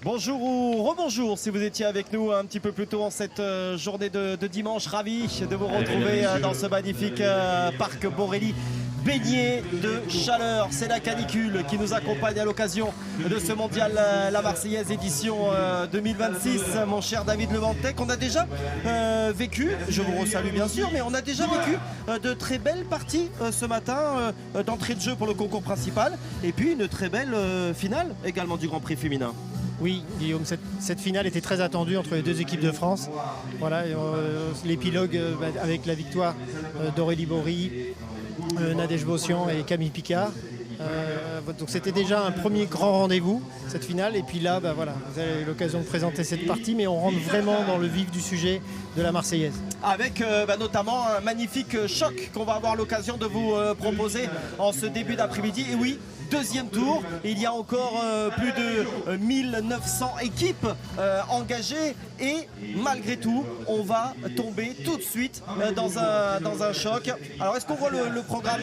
Bonjour ou rebonjour si vous étiez avec nous un petit peu plus tôt en cette journée de dimanche. Ravi de vous retrouver dans ce magnifique parc Borelli. Baigné de chaleur, c'est la canicule qui nous accompagne à l'occasion de ce mondial La Marseillaise édition 2026. Mon cher David Levantec, on a déjà vécu, je vous resalue bien sûr, mais on a déjà vécu de très belles parties ce matin d'entrée de jeu pour le concours principal et puis une très belle finale également du Grand Prix féminin. Oui, Guillaume, cette finale était très attendue entre les deux équipes de France. Voilà, l'épilogue avec la victoire d'Aurélie Bory, Nadège Bossian et Camille Picard. Donc c'était déjà un premier grand rendez-vous, cette finale. Et puis là, voilà, vous avez l'occasion de présenter cette partie, mais on rentre vraiment dans le vif du sujet de la Marseillaise. Avec notamment un magnifique choc qu'on va avoir l'occasion de vous proposer en ce début d'après-midi. Et oui, deuxième tour, il y a encore plus de 1900 équipes engagées et malgré tout, on va tomber tout de suite dans un choc. Alors est-ce qu'on voit le programme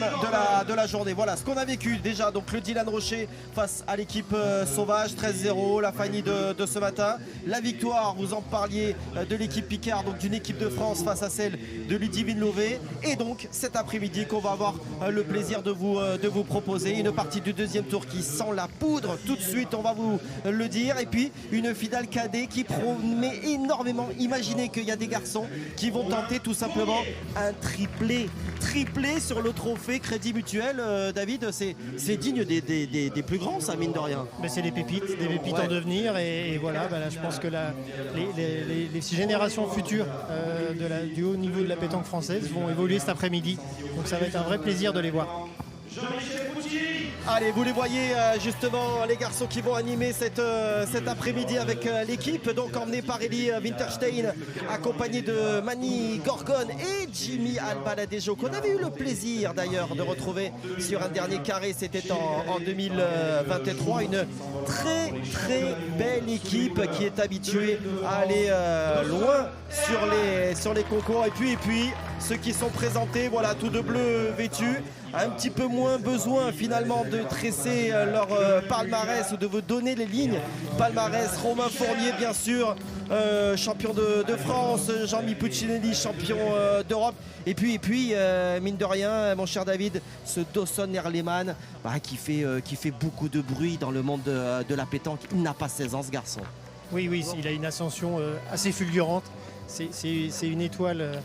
de la journée? Voilà ce qu'on a vécu déjà, donc le Dylan Rocher face à l'équipe Sauvage, 13-0, la Fanny de ce matin. La victoire, vous en parliez, de l'équipe Picard, donc d'une équipe de France face à celle de Ludivine Lové. Et donc cet après-midi qu'on va avoir le plaisir de vous proposer une partie du deuxième tour qui sent la poudre tout de suite, on va vous le dire. Et puis une finale cadet qui promet énormément. Imaginez qu'il y a des garçons qui vont tenter tout simplement un triplé sur le trophée Crédit Mutuel. David, c'est digne des plus grands, ça, mine de rien. Mais c'est des pépites en devenir. Et voilà, là, je pense que les générations futures du haut niveau de la pétanque française vont évoluer cet après-midi. Donc ça va être un vrai plaisir de les voir. Allez, vous les voyez justement, les garçons qui vont animer cet après-midi avec l'équipe, donc emmenée par Ellie Winterstein, accompagnée de Mani Gorgon et Jimmy Albaladejo, qu'on avait eu le plaisir d'ailleurs de retrouver sur un dernier carré, c'était en 2023. Une très très belle équipe qui est habituée à aller loin sur les concours. Et puis ceux qui sont présentés, voilà, tout de bleu vêtus, un petit peu moins besoin finalement de tresser leur palmarès ou de vous donner les lignes. Palmarès, Romain Fournier bien sûr, champion de France, Jean-Mi Puccinelli, champion d'Europe. Et puis mine de rien, mon cher David, ce Dawson Erleman qui fait beaucoup de bruit dans le monde de la pétanque. Il n'a pas 16 ans ce garçon. Oui, il a une ascension assez fulgurante. C'est une étoile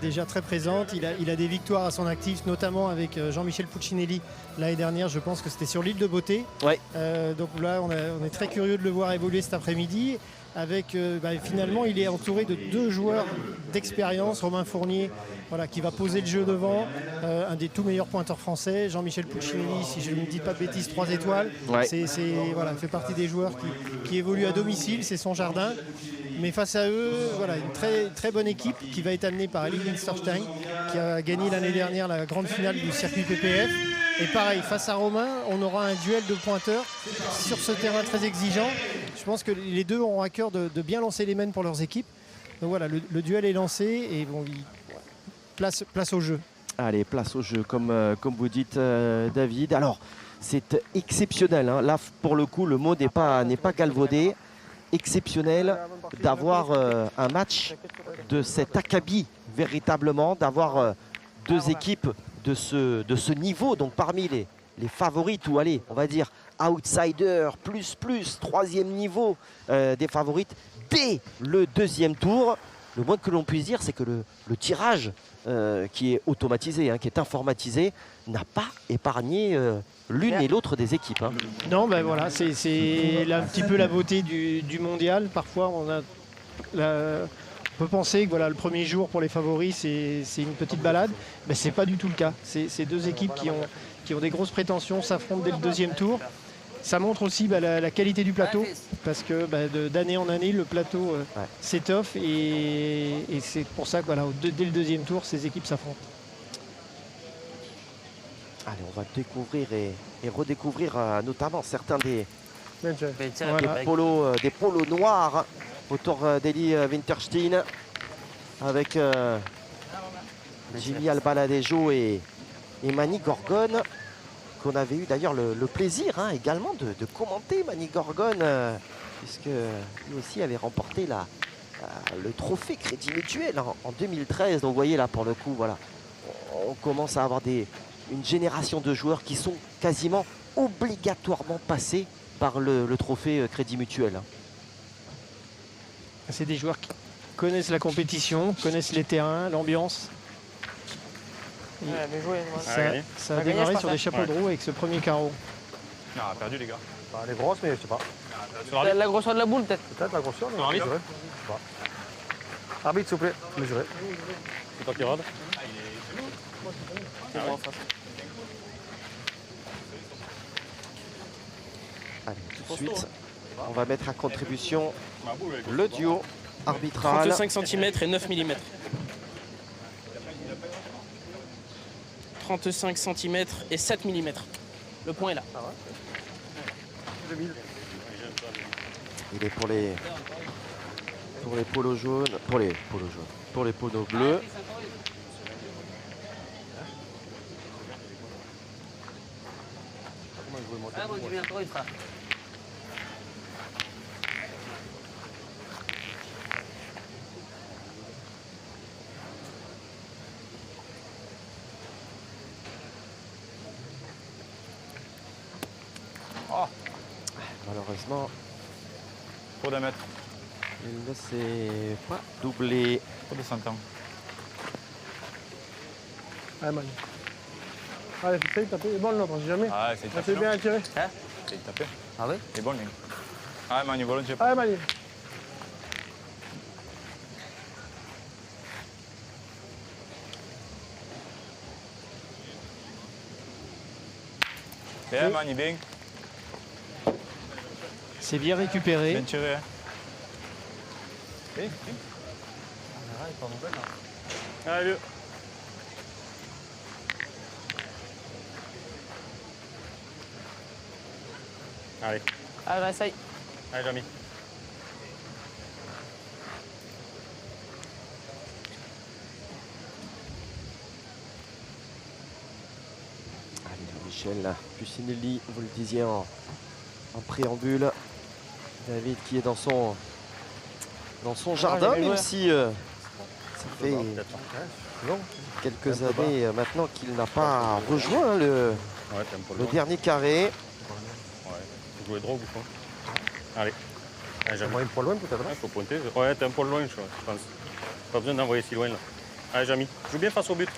déjà très présente. Il a des victoires à son actif, notamment avec Jean-Michel Puccinelli l'année dernière. Je pense que c'était sur l'île de Beauté. Ouais. Donc là, on est très curieux de le voir évoluer cet après-midi. Avec finalement, il est entouré de deux joueurs d'expérience. Romain Fournier, qui va poser le jeu devant, un des tout meilleurs pointeurs français. Jean-Michel Puccinelli, si je ne dis pas de bêtises, 3 étoiles. Ouais. Fait partie des joueurs qui évoluent à domicile. C'est son jardin. Mais face à eux, une très, très bonne équipe qui va être amenée par Ellie Winterstein, qui a gagné l'année dernière la grande finale du circuit PPF. Et pareil, face à Romain, on aura un duel de pointeurs sur ce terrain très exigeant. Je pense que les deux auront à cœur de bien lancer les mains pour leurs équipes. Donc voilà, le duel est lancé et place au jeu. Allez, place au jeu, comme vous dites, David. Alors, c'est exceptionnel. Hein. Là, pour le coup, le mot n'est pas galvaudé. Exceptionnel d'avoir un match de cet acabit, véritablement, d'avoir deux équipes de ce niveau, donc parmi les favorites, ou allez, on va dire outsider, plus, troisième niveau des favorites, dès le deuxième tour. Le moins que l'on puisse dire, c'est que le tirage qui est automatisé, qui est informatisé, n'a pas épargné l'une et l'autre des équipes. Hein. Non, voilà, c'est un petit peu la beauté du mondial. Parfois, on peut penser que le premier jour pour les favoris, c'est une petite balade. Mais ce n'est pas du tout le cas. C'est deux équipes qui ont des grosses prétentions, s'affrontent dès le deuxième tour. Ça montre aussi la qualité du plateau, parce que d'année en année, le plateau s'étoffe et c'est pour ça que dès le deuxième tour, ces équipes s'affrontent. Allez, on va découvrir et redécouvrir notamment certains des polos noirs autour d'Ellie Winterstein avec Jimmy Albaladejo et Mani Gorgon, qu'on avait eu d'ailleurs le plaisir également de commenter. Mani Gorgon puisque lui aussi avait remporté le trophée Crédit Mutuel en 2013. Donc vous voyez là, pour le coup, voilà, on commence à avoir une génération de joueurs qui sont quasiment obligatoirement passés par le trophée Crédit Mutuel. C'est des joueurs qui connaissent la compétition, connaissent les terrains, l'ambiance. Ouais, bien joué. Ça a démarré sur des chapeaux de roue avec ce premier carreau. Non, on a perdu les gars. Enfin, elle est grosse, mais je sais pas. La grosseur de la boule, peut-être. Peut-être la grosseur, mais Arbitre. mesurée. Je sais pas. Arbitre, s'il vous plaît, mesuré. C'est toi qui rôde. Allez, tout de suite, on va mettre à contribution le duo arbitral. 35 cm et 9 mm. 35 cm et 7 mm. Le point est là. Il est pour les polos jaunes, pour les polos bleus. Malheureusement, Pour 2 mètres. il ne s'est pas doublé. Pour 200 ans. Allez, Manu. Allez, essaye de taper. Bon, l'autre, j'ai jamais. Ah, c'est tapé. C'est bien attiré. C'est tapé. Ah oui? C'est bon, lui. Ah, Manu, volontiers. Allez, Manu. Bien, Manu, bien. C'est bien récupéré. Bien tiré. Hein. Allez, vieux. Allez. Allez, essaye. Allez, Jamy. Allez, Michel Pucinelli, vous le disiez en préambule. David qui est dans son jardin, il est même ouais. si ça fait quelques années maintenant qu'il n'a pas rejoint le Ouais, t'es un peu le loin. dernier carré. Ouais. Tu jouais drogue ou quoi? Allez. Allez, Jamy. Moyen pour loin, peut-être. Il faut pointer. Ouais, t'es un peu loin, je pense. Pas besoin d'envoyer si loin là. Allez, Jamy. Joue bien face au but.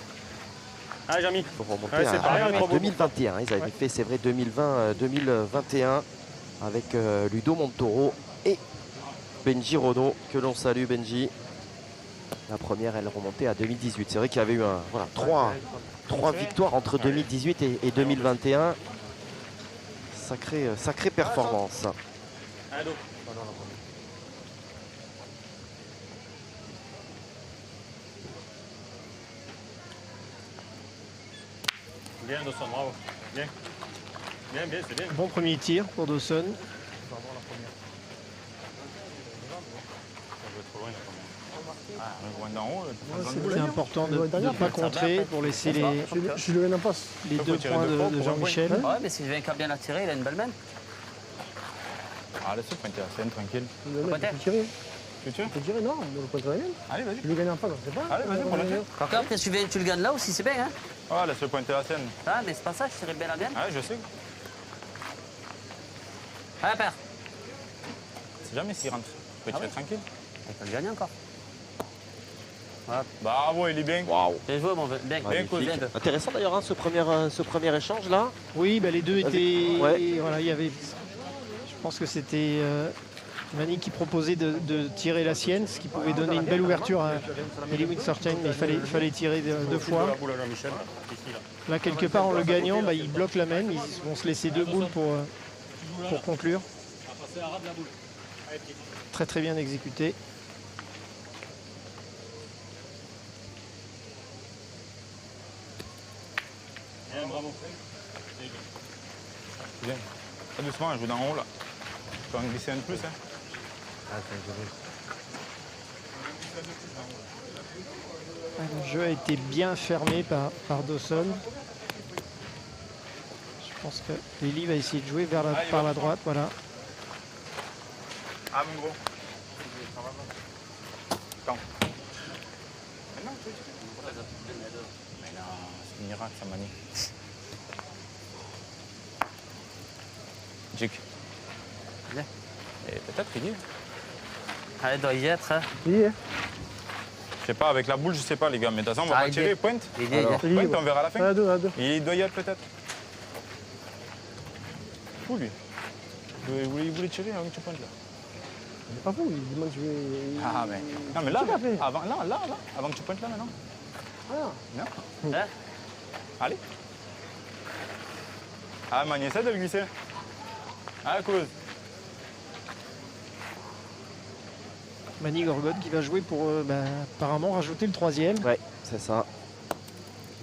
Allez, Jamy. Il faut remonter Ouais, c'est pareil, à trois beaux 2021. Ils avaient fait, c'est vrai, 2020-2021 avec Ludo Montoro et Benji Rono, que l'on salue, Benji. La première, elle remontait à 2018. C'est vrai qu'il y avait eu trois victoires entre 2018 et 2021. Sacrée performance. Allez, dos. Bien, Dawson, bravo. Bien. Bien, bien, c'est bien. Bon premier tir pour Dawson. Ça doit être trop loin là quand même. Ah, on est loin d'en haut. C'était important de ne pas contrer pour laisser Je suis le en passe. les deux points de Jean-Michel. Ouais, mais si Julien bien la tiré, il a une belle main. Ah, laisse-le pointer à scène, tranquille. Le mec, il peut tirer. Tu tues? Il peut tirer, non, mais le point de la mienne. Allez, vas-y. Je le gagne en face, on sait pas. Allez, vas-y, pour le faire. Quand après, tu le gagnes là aussi, c'est bien, hein? Ah, laisse-le pointer à scène. Ah, mais c'est pas ça, je tirais bien la mienne. Ah, je sais. Allez, père. C'est jamais s'il rentre. Tu peux tirer tranquille. Il peut le gagner encore. Bravo, il est bien. Waouh. Bien joué, mon bien. Bien causé. Magnifique. Intéressant d'ailleurs hein, ce premier échange là. Oui, bah, les deux étaient. Ouais. Voilà, il y avait. Je pense que c'était Mani qui proposait de tirer la sienne, ce qui pouvait donner une belle ouverture à Eli Winterstein, mais il fallait tirer deux fois. La boule à Jean-Michel, ici, là. Là, quelque part, en le gagnant, bah, il bloque la main. Ils vont se laisser deux boules pour conclure. Très très bien exécuté. Bien, bravo. Bien. Très doucement, je joue d'en haut là. Tu peux en glisser un de plus. Hein. Le jeu a été bien fermé par Dawson. Je pense que Eli va essayer de jouer par la droite. Voilà. Ah, mon gros. Quand? Maintenant, tu veux tirer? Mais non, c'est un miracle, ça manie. Jake. Bien. Et peut-être il est. Ah, il doit y être. Hein. Il y est. Je sais pas, avec la boule, je sais pas, les gars. Mais de toute façon, on va pas il tirer. est. Pointe. Il y est. Il y est, Pointe, on verra à la fin. À deux. Il doit y être peut-être. Fou, lui. Il voulait tirer avec tu pointes là. Il est pas fou, il demande si je vais. Ah, mais. Non, mais là, Tu l'as fait. avant, là, avant que tu pointes là maintenant. Ah. Non. Hein? Allez. Ah, man, essaie de le glisser. Ah, cause. Mani Gorgone qui va jouer pour apparemment rajouter le 3e. Ouais, c'est ça.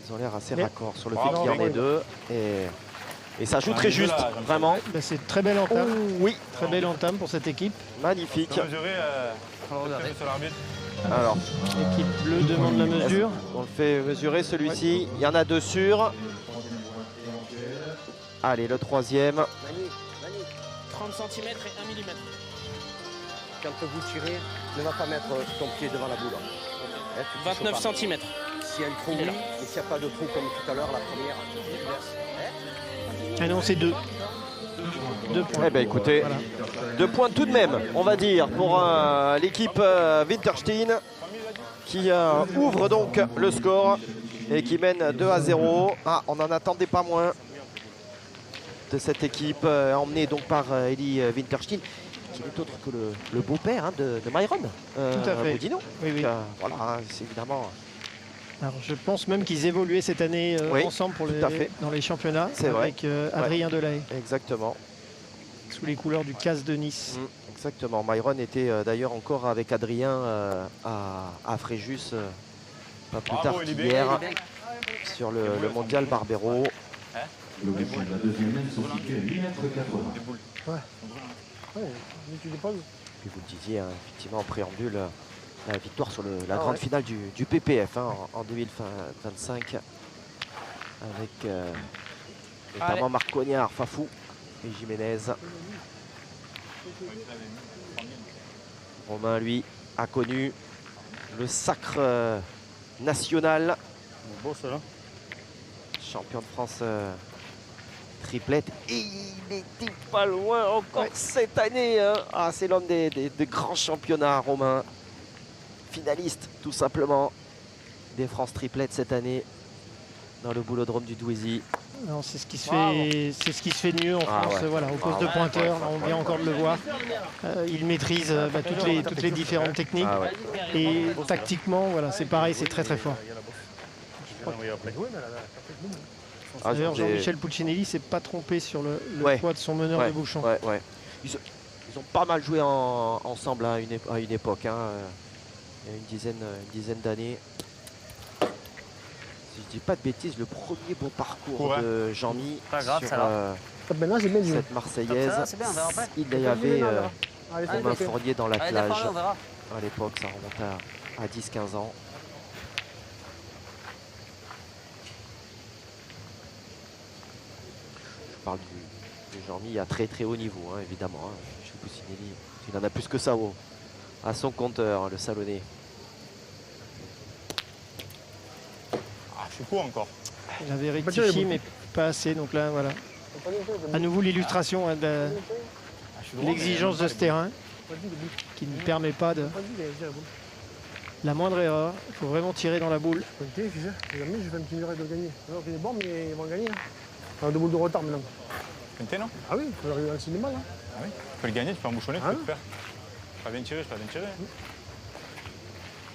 Ils ont l'air assez Mais- raccords sur le Oh, fait qu'il y en ait ouais. deux. Et ça joue Ah, très les deux, juste, là, j'aime ça. vraiment. Bah, c'est une très belle entame. Oui, Très belle entame pour cette équipe. magnifique. Tu peux mesurer On va regarder. sur l'arbitre. Alors, L'équipe bleue demande la mesure. on le fait mesurer celui-ci. Il y en a deux sûrs. Allez, le 3e. 30 cm et 1 mm. Quand vous tirez, ne va pas mettre ton pied devant la boule. Hein, tu touches 29 pas. cm. S'il y a un trou, Il est oui. là. Et s'il n'y a pas de trou comme tout à l'heure, la première, Ah non, c'est 2. 2 points. Eh bien, écoutez, Voilà. 2 points tout de même, on va dire, pour l'équipe Winterstein qui ouvre donc le score et qui mène 2-0. Ah, on n'en attendait pas moins de cette équipe emmenée donc par Eli Winterstein, qui n'est autre que le beau-père hein, de Myron. Tout à fait. Boudinot. Oui, oui. Donc, voilà, c'est évidemment. Alors, je pense même qu'ils évoluaient cette année Oui, ensemble pour tout à fait. dans les championnats C'est vrai. avec Adrien Delahaye, Exactement. sous les couleurs du CAS de Nice. Exactement. Myron était d'ailleurs encore avec Adrien à Fréjus pas plus Bravo, tard il est bien, qu'hier il est bien. sur le mondial Barbero. L'objectif de la deuxième mène se situe à 8,80 m. Ouais, tu déposes. Puis vous le disiez, hein, effectivement, en préambule, la victoire sur la grande finale du PPF hein, en 2025 avec notamment Marc Cognard, Fafou et Jiménez. Romain, lui, a connu le sacre national. Beau, ça, là. Champion de France triplette. Et il n'était pas loin encore cette année. Hein. Ah, c'est l'homme des grands championnats, Romain. Finaliste, tout simplement, des France triplettes cette année dans le boulodrome du Douaisis. Non, c'est ce qui se fait, c'est ce qui se fait de mieux en France. ouais. Voilà, au poste de pointeur, là, on vient encore de le voir. Il maîtrise toutes les différentes techniques. Ah ouais. Et tactiquement, voilà, c'est pareil, c'est très très fort. Ah, D'ailleurs, j'ai- Jean-Michel Puccinelli s'est pas trompé sur le Ouais. poids de son meneur de bouchon. Ouais, ouais. Ils ont pas mal joué ensemble hein, à une époque, hein, il y a une dizaine d'années. Si je dis pas de bêtises, le premier beau parcours Ouais. de Jean-Mi Pas grave, sur ça, alors. Maintenant, c'est bien joué. cette Marseillaise. Ça, c'est bien, on verra après. Il y avait Allez, c'est Romain fait. Fournier dans Allez, l'attelage. défends-le, on verra. À l'époque, ça remonte à 10-15 ans. Je parle du Jean-Mi à très très haut niveau, hein, évidemment. Hein. Michel Puccinelli, il en a plus que ça à son compteur, hein, le Salonnais. Ah, je suis court encore. J'avais Pas tiré, rectifié, beaucoup. mais pas assez. Donc là, voilà. À nouveau, l'illustration hein, de l'exigence de ce terrain qui ne permet pas de la moindre erreur. Il faut vraiment tirer dans la boule. Jamais je vais me finir de gagner. Alors qu'il est bon, mais ils vont gagner. On a deux boules de retard maintenant. Pinté, non? Ah oui, il faut arriver dans le cinéma là. Ah oui. Tu peux le gagner, tu peux embouchonner, tu Ah peux le faire. Pas bien tiré, je pas bien tiré.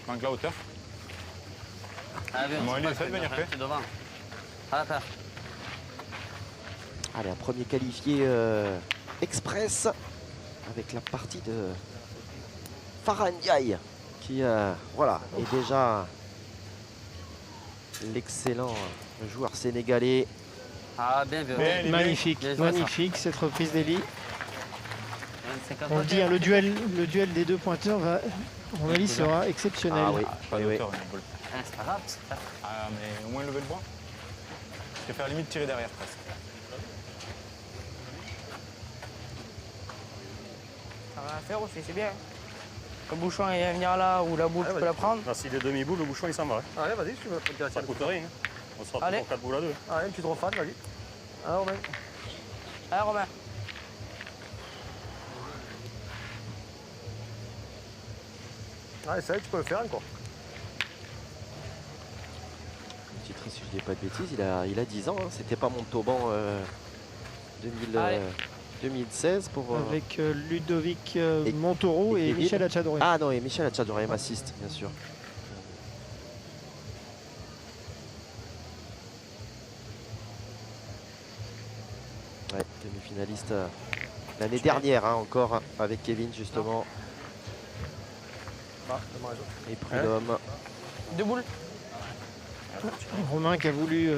Manque la hauteur. Ah, bien, Bon, c'est il pas essaie de très venir bien, fait. c'est devant. À la paire. Allez, un premier qualifié express avec la partie de Farah Ndiaye qui voilà, est déjà l'excellent joueur sénégalais. Ah, bien vu. Bien, il est Magnifique, bien joué, ça. magnifique cette reprise d'Eli. 25 On le dit, hein, le duel des deux pointeurs va, à mon avis, sera exceptionnel. Ah oui, Pas oui, de oui. hauteur, une boule. Ah, c'est pas grave, c'est pas grave. Ah, mais au moins lever le bras. Je préfère limite tirer derrière presque. Ah, va faire aussi, c'est bien. Le bouchon il va venir là ou la boule, tu peux la prendre. Là, s'il est demi-boule, le bouchon il s'en va. Hein. Allez, vas-y, tu veux. Ça coûte rien. Hein. On sera Allez. toujours 4 boules à 2. Allez, une petite refade, vas-y. Allez, Romain. Allez, Romain. Allez, ça y est, tu peux le faire encore. Petit si je dis pas de bêtises, il a 10 ans. Hein. C'était pas Montauban 2016 pour. Avec Ludovic et Montaureau et Kevin. Michel Achadoré. Ah non, et Michel Achadoré m'assiste, bien sûr. Ouais, demi-finaliste l'année dernière, hein, encore avec Kevin justement. Ah, dommage. Et Prud'homme. 2 boules. Romain qui a voulu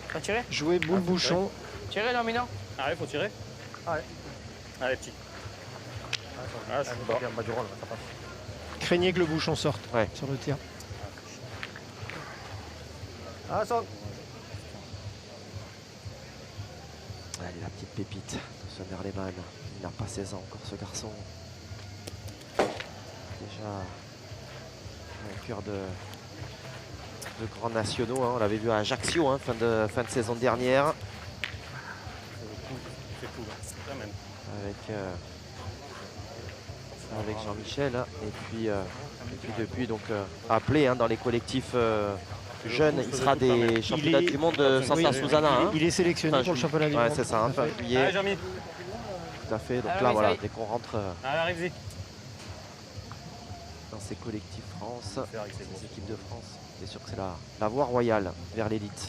Tu vas tirer? jouer boule bouchon. Tirer, non, mais non. Allez, faut tirer. Allez. Allez, petit. Ah, je suis pas bien bas du rôle, ça passe. Craignez que le bouchon sorte Ouais. sur le tir. Ah, ça. Allez, la petite pépite de Sonnerlehmann. Il n'a pas 16 ans encore, ce garçon. Déjà au cœur de grands nationaux. Hein. On l'avait vu à Ajaccio, hein, fin de saison dernière. C'est fou, là. Ça mène. Avec Jean-Michel. Hein. Et puis depuis, donc, appelé hein, dans les collectifs jeunes. Il sera des championnats du monde sans Susana. Hein. Il est sélectionné Enfin, pour le championnat du monde. Ouais, c'est ça, hein, fin juillet. Allez, Jean-Mi. Tout à fait. Donc Allez, là, vas-y, voilà, vas-y. dès qu'on rentre Allez, arrive-y. dans ces collectifs France, C'est vrai que c'est beau. ces équipes de France, c'est sûr que c'est la voie royale vers l'élite.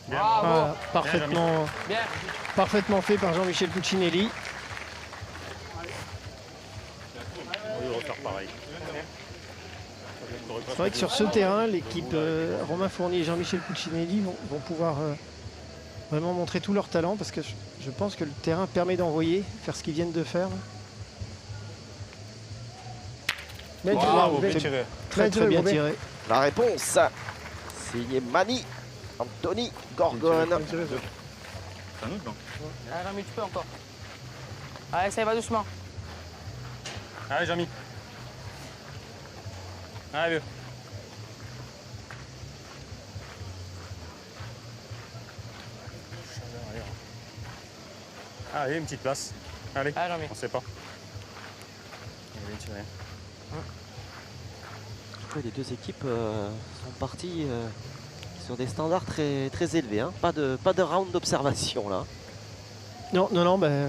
Bien, Bravo. Voilà, Bien. parfaitement fait par Jean-Michel Puccinelli. on va refaire pareil. C'est vrai que sur ce terrain, l'équipe Romain Fournier et Jean-Michel Puccinelli vont pouvoir vraiment montrer tout leur talent parce que je pense que le terrain permet d'envoyer, faire ce qu'ils viennent de faire. Bien tiré, Bravo, Romain. bien tiré. Très très bien Romain. tiré. La réponse, signé Mani, Anthony Gorgone. Bien tiré, ça. C'est un autre, non? Allez, Jean-Mi, tu peux encore. Allez, ça y va doucement. Allez, Jean-Mi. Allez, vieux. Allez, une petite place. Allez, Allez, Jean-Mi. on sait pas. Il est bien tiré. Les deux équipes sont parties sur des standards très, très élevés. Hein. Pas de round d'observation là. Non, ben,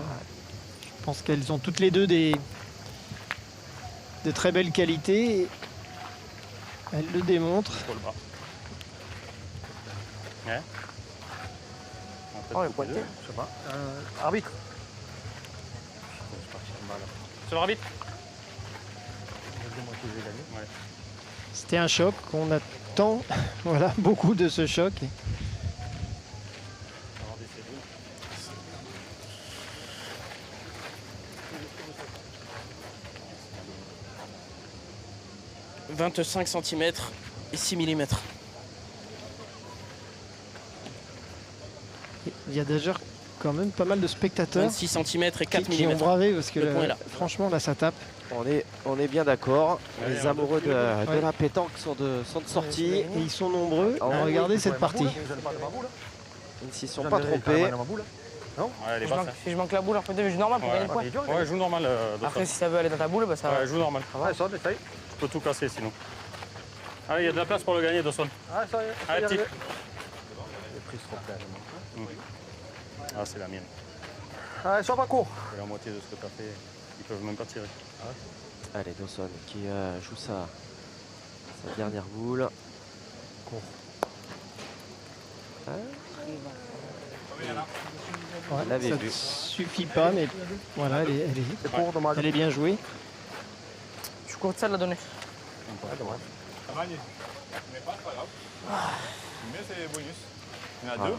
je pense qu'elles ont toutes les deux de très belles qualités. Et elles le démontrent. Pour le bras. Ouais. Oh, le pointé. Je sais pas. Arbitre. Sur l'arbitre. Ouais. C'était un choc. On attend voilà, beaucoup de ce choc. « 25 cm et 6 mm. Il y a déjà quand même pas mal de spectateurs 26 cm et 4 qui ont mm. bravé parce que Le point est là. franchement là ça tape. On est bien d'accord. Allez, Les on amoureux de Ouais. la pétanque sont de sortie. Et ils sont nombreux Ah, à oui, regarder cette partie. Ils ne s'y sont pas trompés. Ouais, elle est basse. Si je manque la boule, en fait, je joue normal pour gagner le point. Ouais, joue normal. Après, si ça veut aller dans ta boule, bah ça va. Ouais, joue normal. Ouais, ça, essaye. Tu peux tout casser sinon. Allez, il y a de la place pour le gagner, Dawson. Ah, ça y est. Allez, petit. Les prix se replacent. Ah, c'est la mienne. Allez, sois pas court. C'est la moitié de ce que tu as fait. Ils peuvent même pas tirer. Allez, Dawson qui joue sa dernière boule. Ouais, On l'avait ça vu. ne suffit pas, mais voilà, C'est court, dommage. elle est bien jouée. Je suis court de ça de la donner. Ouais, dommage. Mais pas grave. Le mieux, c'est bonus. Il y en a deux.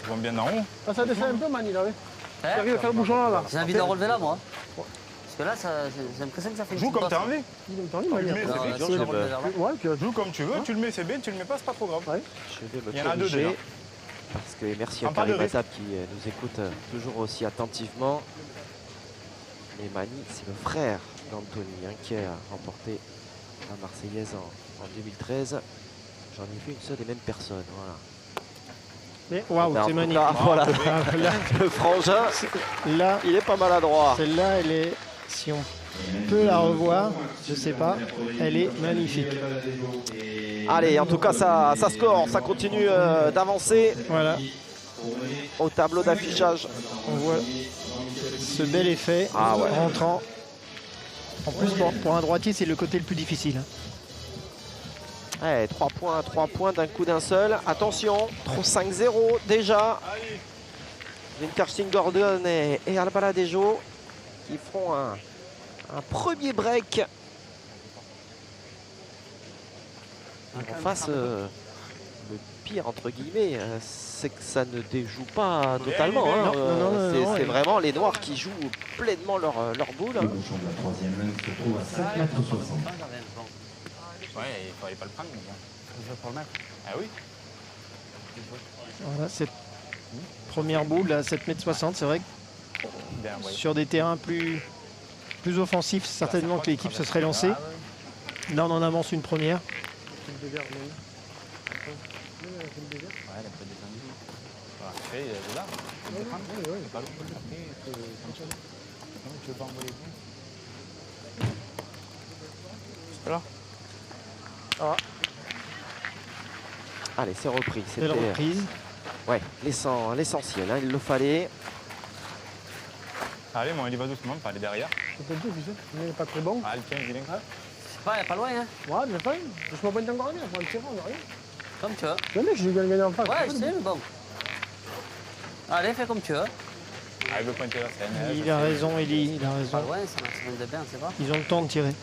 Ils vont bien en haut. Ah, ça descend un peu, Mani, là, oui. Hein? T'arrives à faire le bouchon là. J'ai envie de relever là, moi. Parce que là, j'ai l'impression que ça fait une Joue petite comme t'as bosse. envie. Il est temps, il m'a dit. Mais Non, c'est bien, si, je je le relève veux. vers là. Ouais, puis Joue comme tu veux, tu le mets, c'est bien, tu le mets pas, c'est pas trop grave. Ouais. Je vais me Il y en a deux, corriger. déjà. Parce que merci à En pas de Karim risque. Attab qui nous écoute toujours aussi attentivement. Mais Mani, c'est le frère d'Anthony hein, qui a remporté la Marseillaise en 2013. J'en ai vu une seule et même personne. Voilà. Mais waouh, En c'est tout magnifique. cas, voilà. Là, Le frangin, là, il est pas maladroit. celle-là, elle est, si on peut la revoir, je sais pas, elle est magnifique. Allez, en tout cas, ça score, ça continue d'avancer. Voilà, Au tableau d'affichage. on voit ce bel effet rentrant. En plus, pour un droitier, c'est le côté le plus difficile. Ouais, 3 points d'un coup d'un seul. Attention, 5-0 déjà. Wintersting Gordon et Albaladejo qui feront un premier break. En face, le pire entre guillemets, c'est que ça ne déjoue pas totalement. Hein. C'est vraiment les Noirs qui jouent pleinement leur boule. Le bouchon de la troisième main se trouve à 7,60 m. Ouais, il fallait pas le prendre. Mais bon. Je vais pour le mettre. Ah oui. Voilà, cette première boule à 7,60 m, c'est vrai que Bien, ouais. sur des terrains plus offensifs, certainement que l'équipe se serait lancée. Là, on en avance une première. Ouais, elle a pas descendu. Voilà, il est là. Il peut prendre. C'est pas lourd. Après, c'est comme ça. Tu veux pas envoyer C'est là. Allez, c'est repris. Belle reprise. Ouais, l'essentiel, hein, il le fallait. Allez, moi, il y va doucement, pas aller derrière. C'est petit, tu sais. Il n'est pas très bon. Ah, le tien, il est Je sais pas, il est pas loin, hein. Ouais, mais fin. Je ne pas encore rien. Pour le tirer, on n'a rien. Comme tu veux. Le mec, je l'ai gagné en face. Ouais, je sais, mais bon. Allez, fais comme tu veux. Ah, il veut pointer là, c'est un. Il a raison, Eli, il a Pas raison. loin, ça monte de bien, c'est pas. Ils ont le temps de tirer.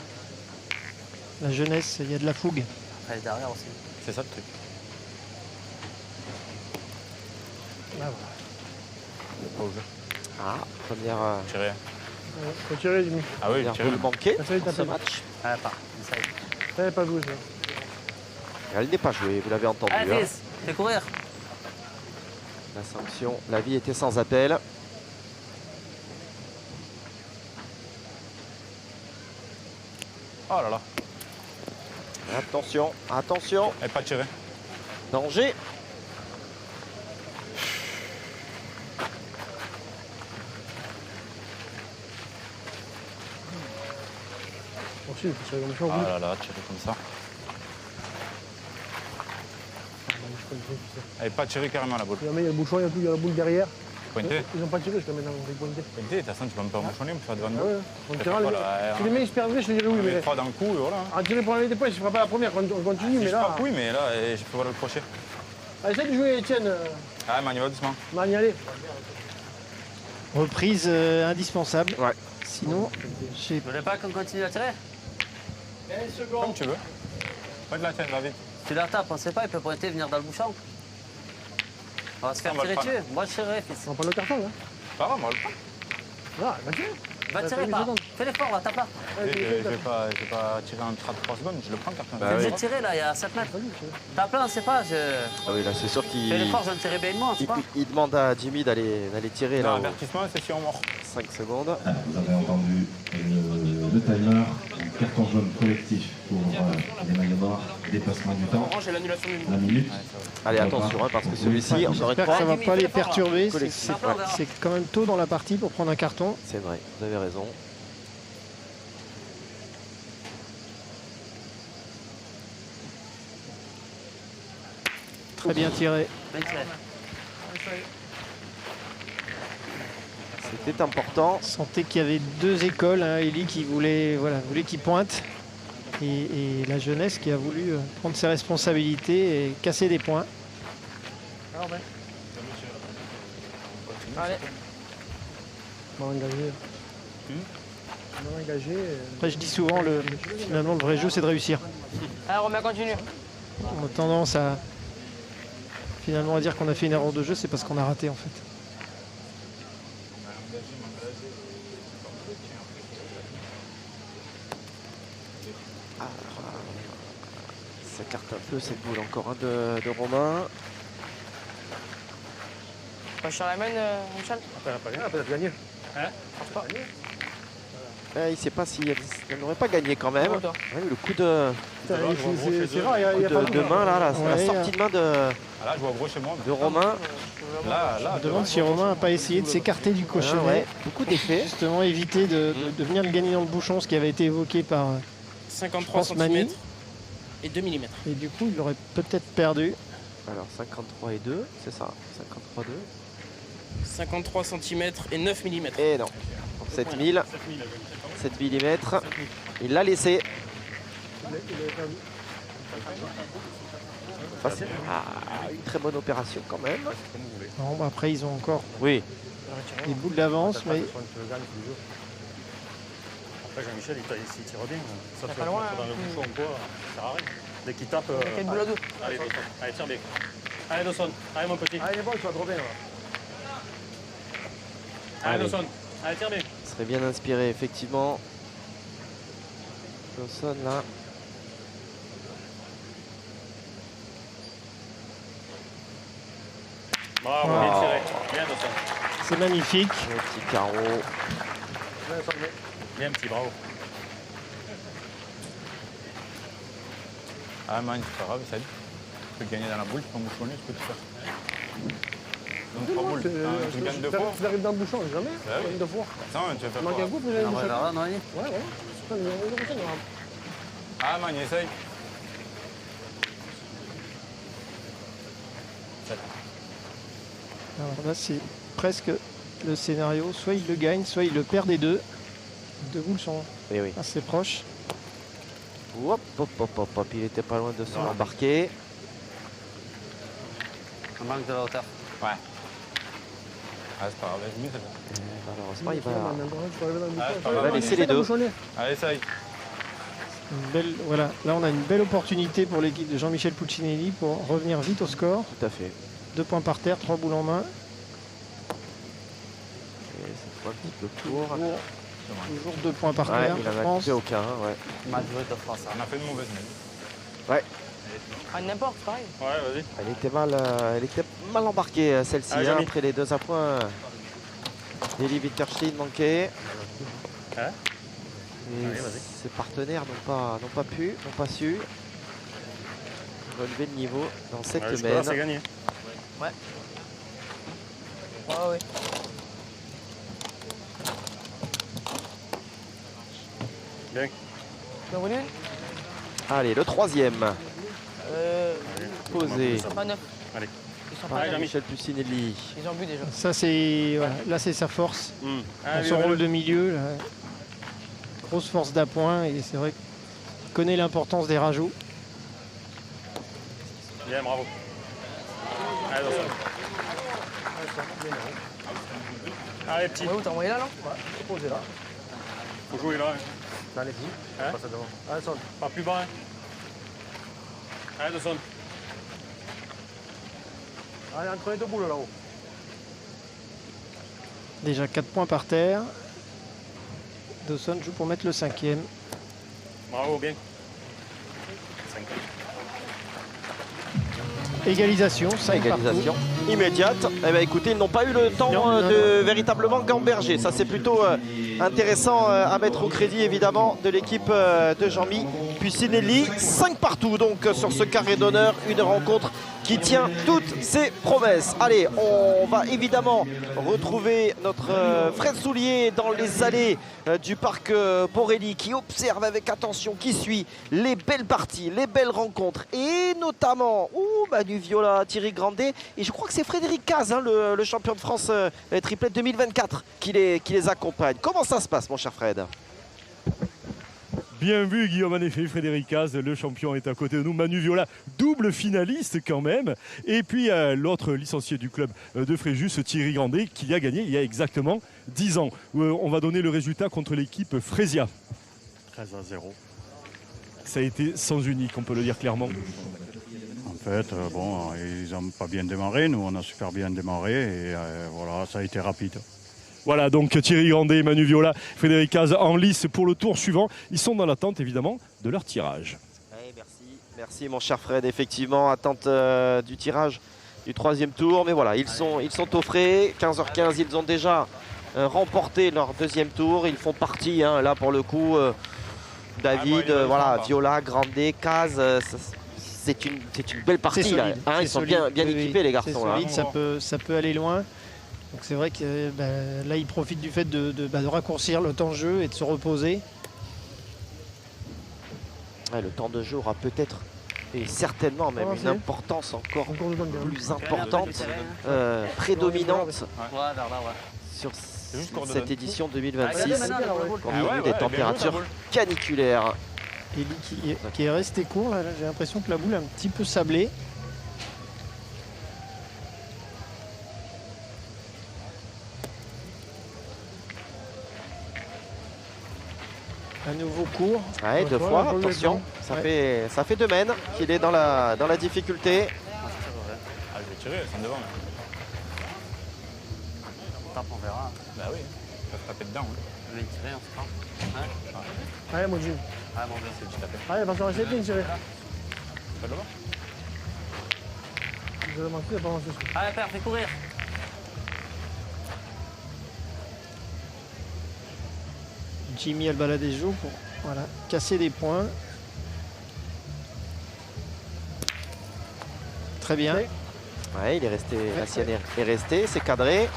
La jeunesse, il y a de la fougue. Après, derrière aussi. C'est ça le truc. Pas au jeu. Ah, première Tirer. Faut tirer, Jimmy. Ah oui, première tirer. boule manquée Essaye de pour ce taper. match. Allez, pas. Essaye. Ça n'est pas joué, ça. Elle n'est pas jouée, vous l'avez entendu. Allez, hein. fils, fais courir. La sanction, la vie était sans appel. Oh là là. Attention, attention, Elle n'est pas tirée. danger. Aussi, il faut tirer comme ça. Ah oui. là là, tirer comme ça. Elle n'est pas tirée carrément la boule. Si jamais il y a le bouchon, il y a la boule derrière. Pointé. Ils n'ont pas tiré, je te mets dans le pointé. Pointé, de toute façon, tu peux même pas bouchonner pour faire devant nous. Ouais, on tirera. Voilà, Si les mecs se perdraient, je te dirais oui. On met Mais 3 d'un coup et voilà. en tirer pour aller des points, je ne ferai pas la première. On continue, Si mais je là. frappe, oui, mais là, je peux pas le crochet. Allez, essaye de jouer, Étienne. Ah, mais on y va doucement. Mani, allez. Reprise indispensable. Ouais. Sinon, j'ai Vous voulez pas qu'on continue à tirer? Comme tu veux. Pointe la tienne, va vite. Si tu la tapes, on sait pas, il peut pointer, venir dans le bouchon. On va se faire On va le tirer prendre. dessus. Moi, je tirerai, fils. On prend le carton, là. Pas grave, on va le prendre. Ah, va tirer. Va tirer pas. Fais l'effort, là, tape là. Je vais pas tirer en 3 secondes, je le prends le carton. Bah T'es obligé oui. de tirer, là, il y a 7 mètres. Tape là, on sait pas. Ah oui, là c'est sûr qu'il Fais l'effort, je vais me tirer bien de moi, on sait pas. il demande à Jimmy d'aller tirer Non, là. avertissement, c'est si on mord. 5 secondes. Vous avez entendu le timer, carton jaune collectif pour les maillots noirs, dépassement du temps, Orange et l'annulation du la minute. Allez, attention, hein, parce que celui-ci, on aurait j'espère que ça croire. va pas les perturber. Collectif, C'est quand même tôt dans la partie pour prendre un carton. C'est vrai, vous avez raison. Très bien tiré. Bien tiré. C'était important. Sentez qu'il y avait deux écoles, hein, Eli qui voulait qu'il pointe et la jeunesse qui a voulu prendre ses responsabilités et casser des points. Allez. On va engager. On va engager. Après, je dis souvent, finalement, le vrai jeu, c'est de réussir. Allez, Romain, continue. On a tendance à finalement à dire qu'on a fait une erreur de jeu, c'est parce qu'on a raté en fait. Ça carte un peu cette boule encore hein, de Romain. Pas sur la main, Michel. Ah, peut-être gagner. Je pense pas. il ne sait pas s'il n'aurait pas gagné quand même. Bravo, toi. Ouais, le coup de, C'est rare, il y a pas de main, là, la Ouais, sortie de main Ah, là, je vois gros chez moi. de Romain. Là, Je me demande si Romain n'a pas essayé de s'écarter du cochonnet. Ah ouais, beaucoup d'effets. Justement, éviter de venir le gagner dans le bouchon, ce qui avait été évoqué par 53 France Mani. cm et 2 mm. Et du coup, il l'aurait peut-être perdu. Alors 53 et 2, c'est ça, 53 2. 53 cm et 9 mm. Et non, 7000, 7 mm, il l'a laissé. Ça, c'est une très bonne opération quand même. Non, bah après, ils ont encore Oui, des boules d'avance, mais Après, Jean-Michel, s'il tire bien. Ça pas peut loin, être dans le hein. bouchon ou quoi, ça sert à rien. Dès qu'il tape. Quelle boule à deux. Allez, Dawson. Allez, tire bien. Allez, Dawson. Allez, mon petit. Ah, il est bon, tu vas trop bien. Là. Allez, Allez. Dawson. Allez, tire bien. il serait bien inspiré effectivement. Dawson là. Bravo, Ah. bien tiré. Bien, Dawson. c'est magnifique. Le petit carreau. Bien, petit, bravo. Ah, man, c'est pas grave, ça dit. Tu peux gagner dans la boule, tu peux mouchonner, ce que tu fais. Donc, 3 boules. Tu gagnes 2 fois. Tu arrives dans le bouchon, jamais. Bah oui. 2 fois. Attends, tu vas Tu faire manques un quoi? coup, vous avez On une va vers là, non, Annie? Ouais, ouais. Putain, il y a un bouchon, il y aura- Ah, man, essaye. Alors là, c'est presque le scénario. Soit il le gagne, soit il le perd des deux. Les deux boules sont Oui, oui. assez proches. Hop, hop, hop, hop, hop, il était pas loin de se l'embarquer. On manque de la hauteur. Ouais. Ah, c'est pas grave, vas-y, c'est bon. Malheureusement, il Tu vois, va, maintenant, tu vas arriver dans le Ah, bouchon. c'est pas il va grave, laisser les deux. Bouchonner. Allez, essaye. Une belle, voilà, là on a une belle opportunité pour l'équipe de Jean-Michel Puccinelli pour revenir vite au score. Tout à fait. 2 points par terre, 3 boules en main. Et cette fois, un petit peu court. Toujours 2 points par Ouais, terre, il je en a pense. coupé aucun. Ouais. Mal joué de France. On a fait une mauvaise nuit. Ah, n'importe, pareil. Ouais, vas-y. Elle était mal embarquée celle-ci, Ah, Jamy. après les 2 à points. Eli Wittgenstein manquait. Hein Et Allez, vas-y. ses partenaires n'ont pas su relever le niveau dans cette Ouais, jusque-là, c'est semaine. gagné. Ouais, ouais. Bien. T'en voulu une? Allez, le troisième. Posé. Ils sont pas neufs. Allez. Ils sont pas Allez, neufs. Jamy. Michel Puccinelli. Ils ont bu déjà. Ça c'est voilà, là c'est sa force. Dans Allez, son allez, rôle de milieu, là. Grosse force d'appoint et c'est vrai qu'il connaît l'importance des rajouts. Bien, bravo. Allez, Dawson. Allez, petit. Ouais, où t'as envoyé là, non? Posé là. Faut jouer là. Hein. Dans les petits. Hein Passe devant. Allez, sonne. Pas plus bas. Hein. Allez, Dawson. Allez, entre les deux boules là-haut. Déjà 4 points par terre. Dawson joue pour mettre le 5e. Bravo, bien. 5. Égalisation, 5 Égalisation immédiate. Eh bien, écoutez, ils n'ont pas eu le temps de véritablement gamberger. Ça, c'est plutôt intéressant à mettre au crédit, évidemment, de l'équipe de Jean-Mi Puccinelli. 5 partout, donc, sur ce carré d'honneur. Une rencontre qui tient toutes ses promesses. Allez, on va évidemment retrouver notre Fred Soulier dans les allées du parc Borelli, qui observe avec attention, qui suit les belles parties, les belles rencontres, et notamment du Viola, Thierry Grandet, et je crois que c'est Frédéric Caz, hein, le champion de France triplette 2024, qui les accompagne. Comment ça se passe, mon cher Fred? Bien vu, Guillaume, en effet, Frédéric Caz, le champion est à côté de nous. Manu Viola, double finaliste quand même. Et puis l'autre licencié du club de Fréjus, Thierry Grandet, qui a gagné il y a exactement 10 ans. On va donner le résultat contre l'équipe Frésia. 13-0. Ça a été sans unique, on peut le dire clairement. En fait, ils n'ont pas bien démarré. Nous, on a super bien démarré. Et voilà, ça a été rapide. Voilà, donc Thierry Grandet, Manu Viola, Frédéric Caz en lice pour le tour suivant. Ils sont dans l'attente, évidemment, de leur tirage. Oui, merci mon cher Fred. Effectivement, attente du tirage du 3e tour. Mais voilà, ils sont au frais. 15h15, ils ont déjà remporté leur deuxième tour. Ils font partie, hein, là pour le coup, David, voilà, Viola, Grande, Caz, c'est une belle partie. Là, hein, ils sont bien équipés les garçons. Là. Solide, ça peut aller loin. Donc c'est vrai que là ils profitent du fait de raccourcir le temps de jeu et de se reposer. Ouais, le temps de jeu aura peut-être et certainement même une importance encore plus importante, prédominante sur cette édition 2026, compte tenu des températures caniculaires. Eli qui est resté court, là, j'ai l'impression que la boule est un petit peu sablée. À nouveau court. Ouais, deux fois, attention, ça fait deux mènes qu'il est dans la difficulté. Ah, je vais tirer, ils sont devant. On tape, on verra. Bah oui, ils peuvent taper dedans. Je vais tirer, on se prend. Allez, mon Jim. Ah, bon, bien, C'est du taper. Allez, attention, essaye de tirer. Pas de l'eau. Je vais manquer, il pas manqué. Allez, père, fais courir. Jimmy Albaladejo pour casser des points. Très bien. Ouais, il est resté, Hassian est resté, c'est cadré.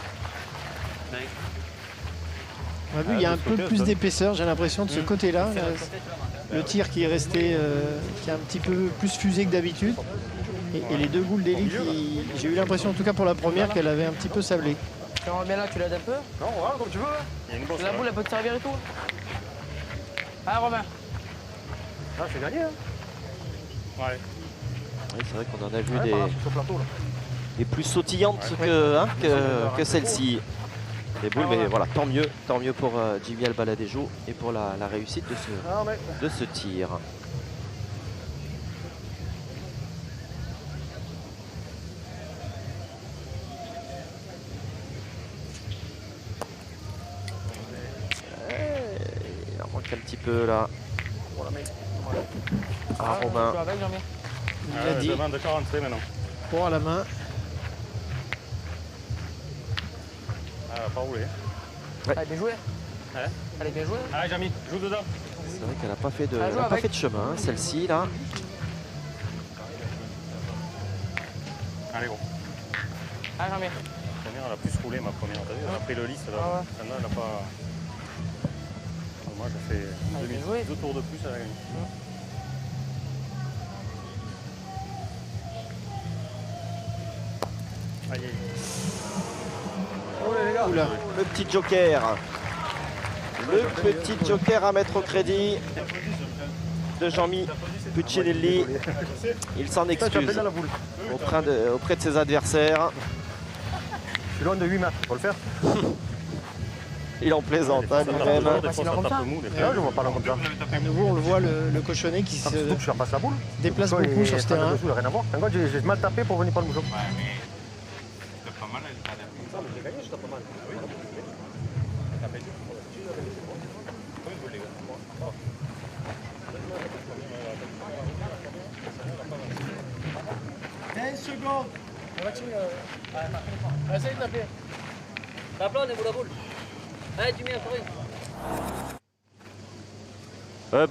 On a vu, il y a un peu plus d'épaisseur, j'ai l'impression, de ce côté-là. Le tir qui est resté, qui est un petit peu plus fusé que d'habitude. Et les deux boules d'Eli, j'ai eu l'impression, en tout cas pour la première, qu'elle avait un petit peu sablé. Tu rentres bien là, tu l'aides un peu? Non, voilà, comme tu veux. La boule, elle peut te servir et tout. Ah, Romain. Ah, c'est gagné, hein. Ouais. Oui, c'est vrai qu'on en a vu des plus sautillantes que celle-ci. Les boules, mais voilà, tant mieux pour Jimmy Albaladejo et pour la réussite de ce tir. Il en manque un petit peu là. Ah, Romain. Il l'a dit. Demande de 40 maintenant. Pour à la main. Ah, pas roulé. Ouais. Elle est bien jouée. Ouais. Elle est bien jouée. Allez, Jamy, joue dedans. C'est vrai qu'elle n'a pas fait de chemin, hein, celle-ci là. Allez, gros. Allez, Jean-Mi. La première, elle a plus roulé, ma première. T'as vu, elle a pris le lisse. Ah ouais. Celle-là, elle n'a pas. Moi, j'ai fait deux tours de plus, elle a gagné. Aïe, aïe. Oula, le petit joker. Le petit joker à mettre au crédit de Jean-Mi Puccinelli. Il s'en excuse auprès de ses adversaires. Je suis loin de 8 mètres, faut le faire. Il en plaisante hein, lui-même. Je vois pas là comme ça. À nouveau, on le voit, le cochonnet qui se Surtout que je repasse la boule. déplace beaucoup sur ce terrain. Rien à voir. Regarde, j'ai mal tapé pour venir pas le bouchon. Pas mal, J'ai gagné, je tape pas mal. Essaye de taper. Tape-la, on est la boule. Allez, tu mets, courir.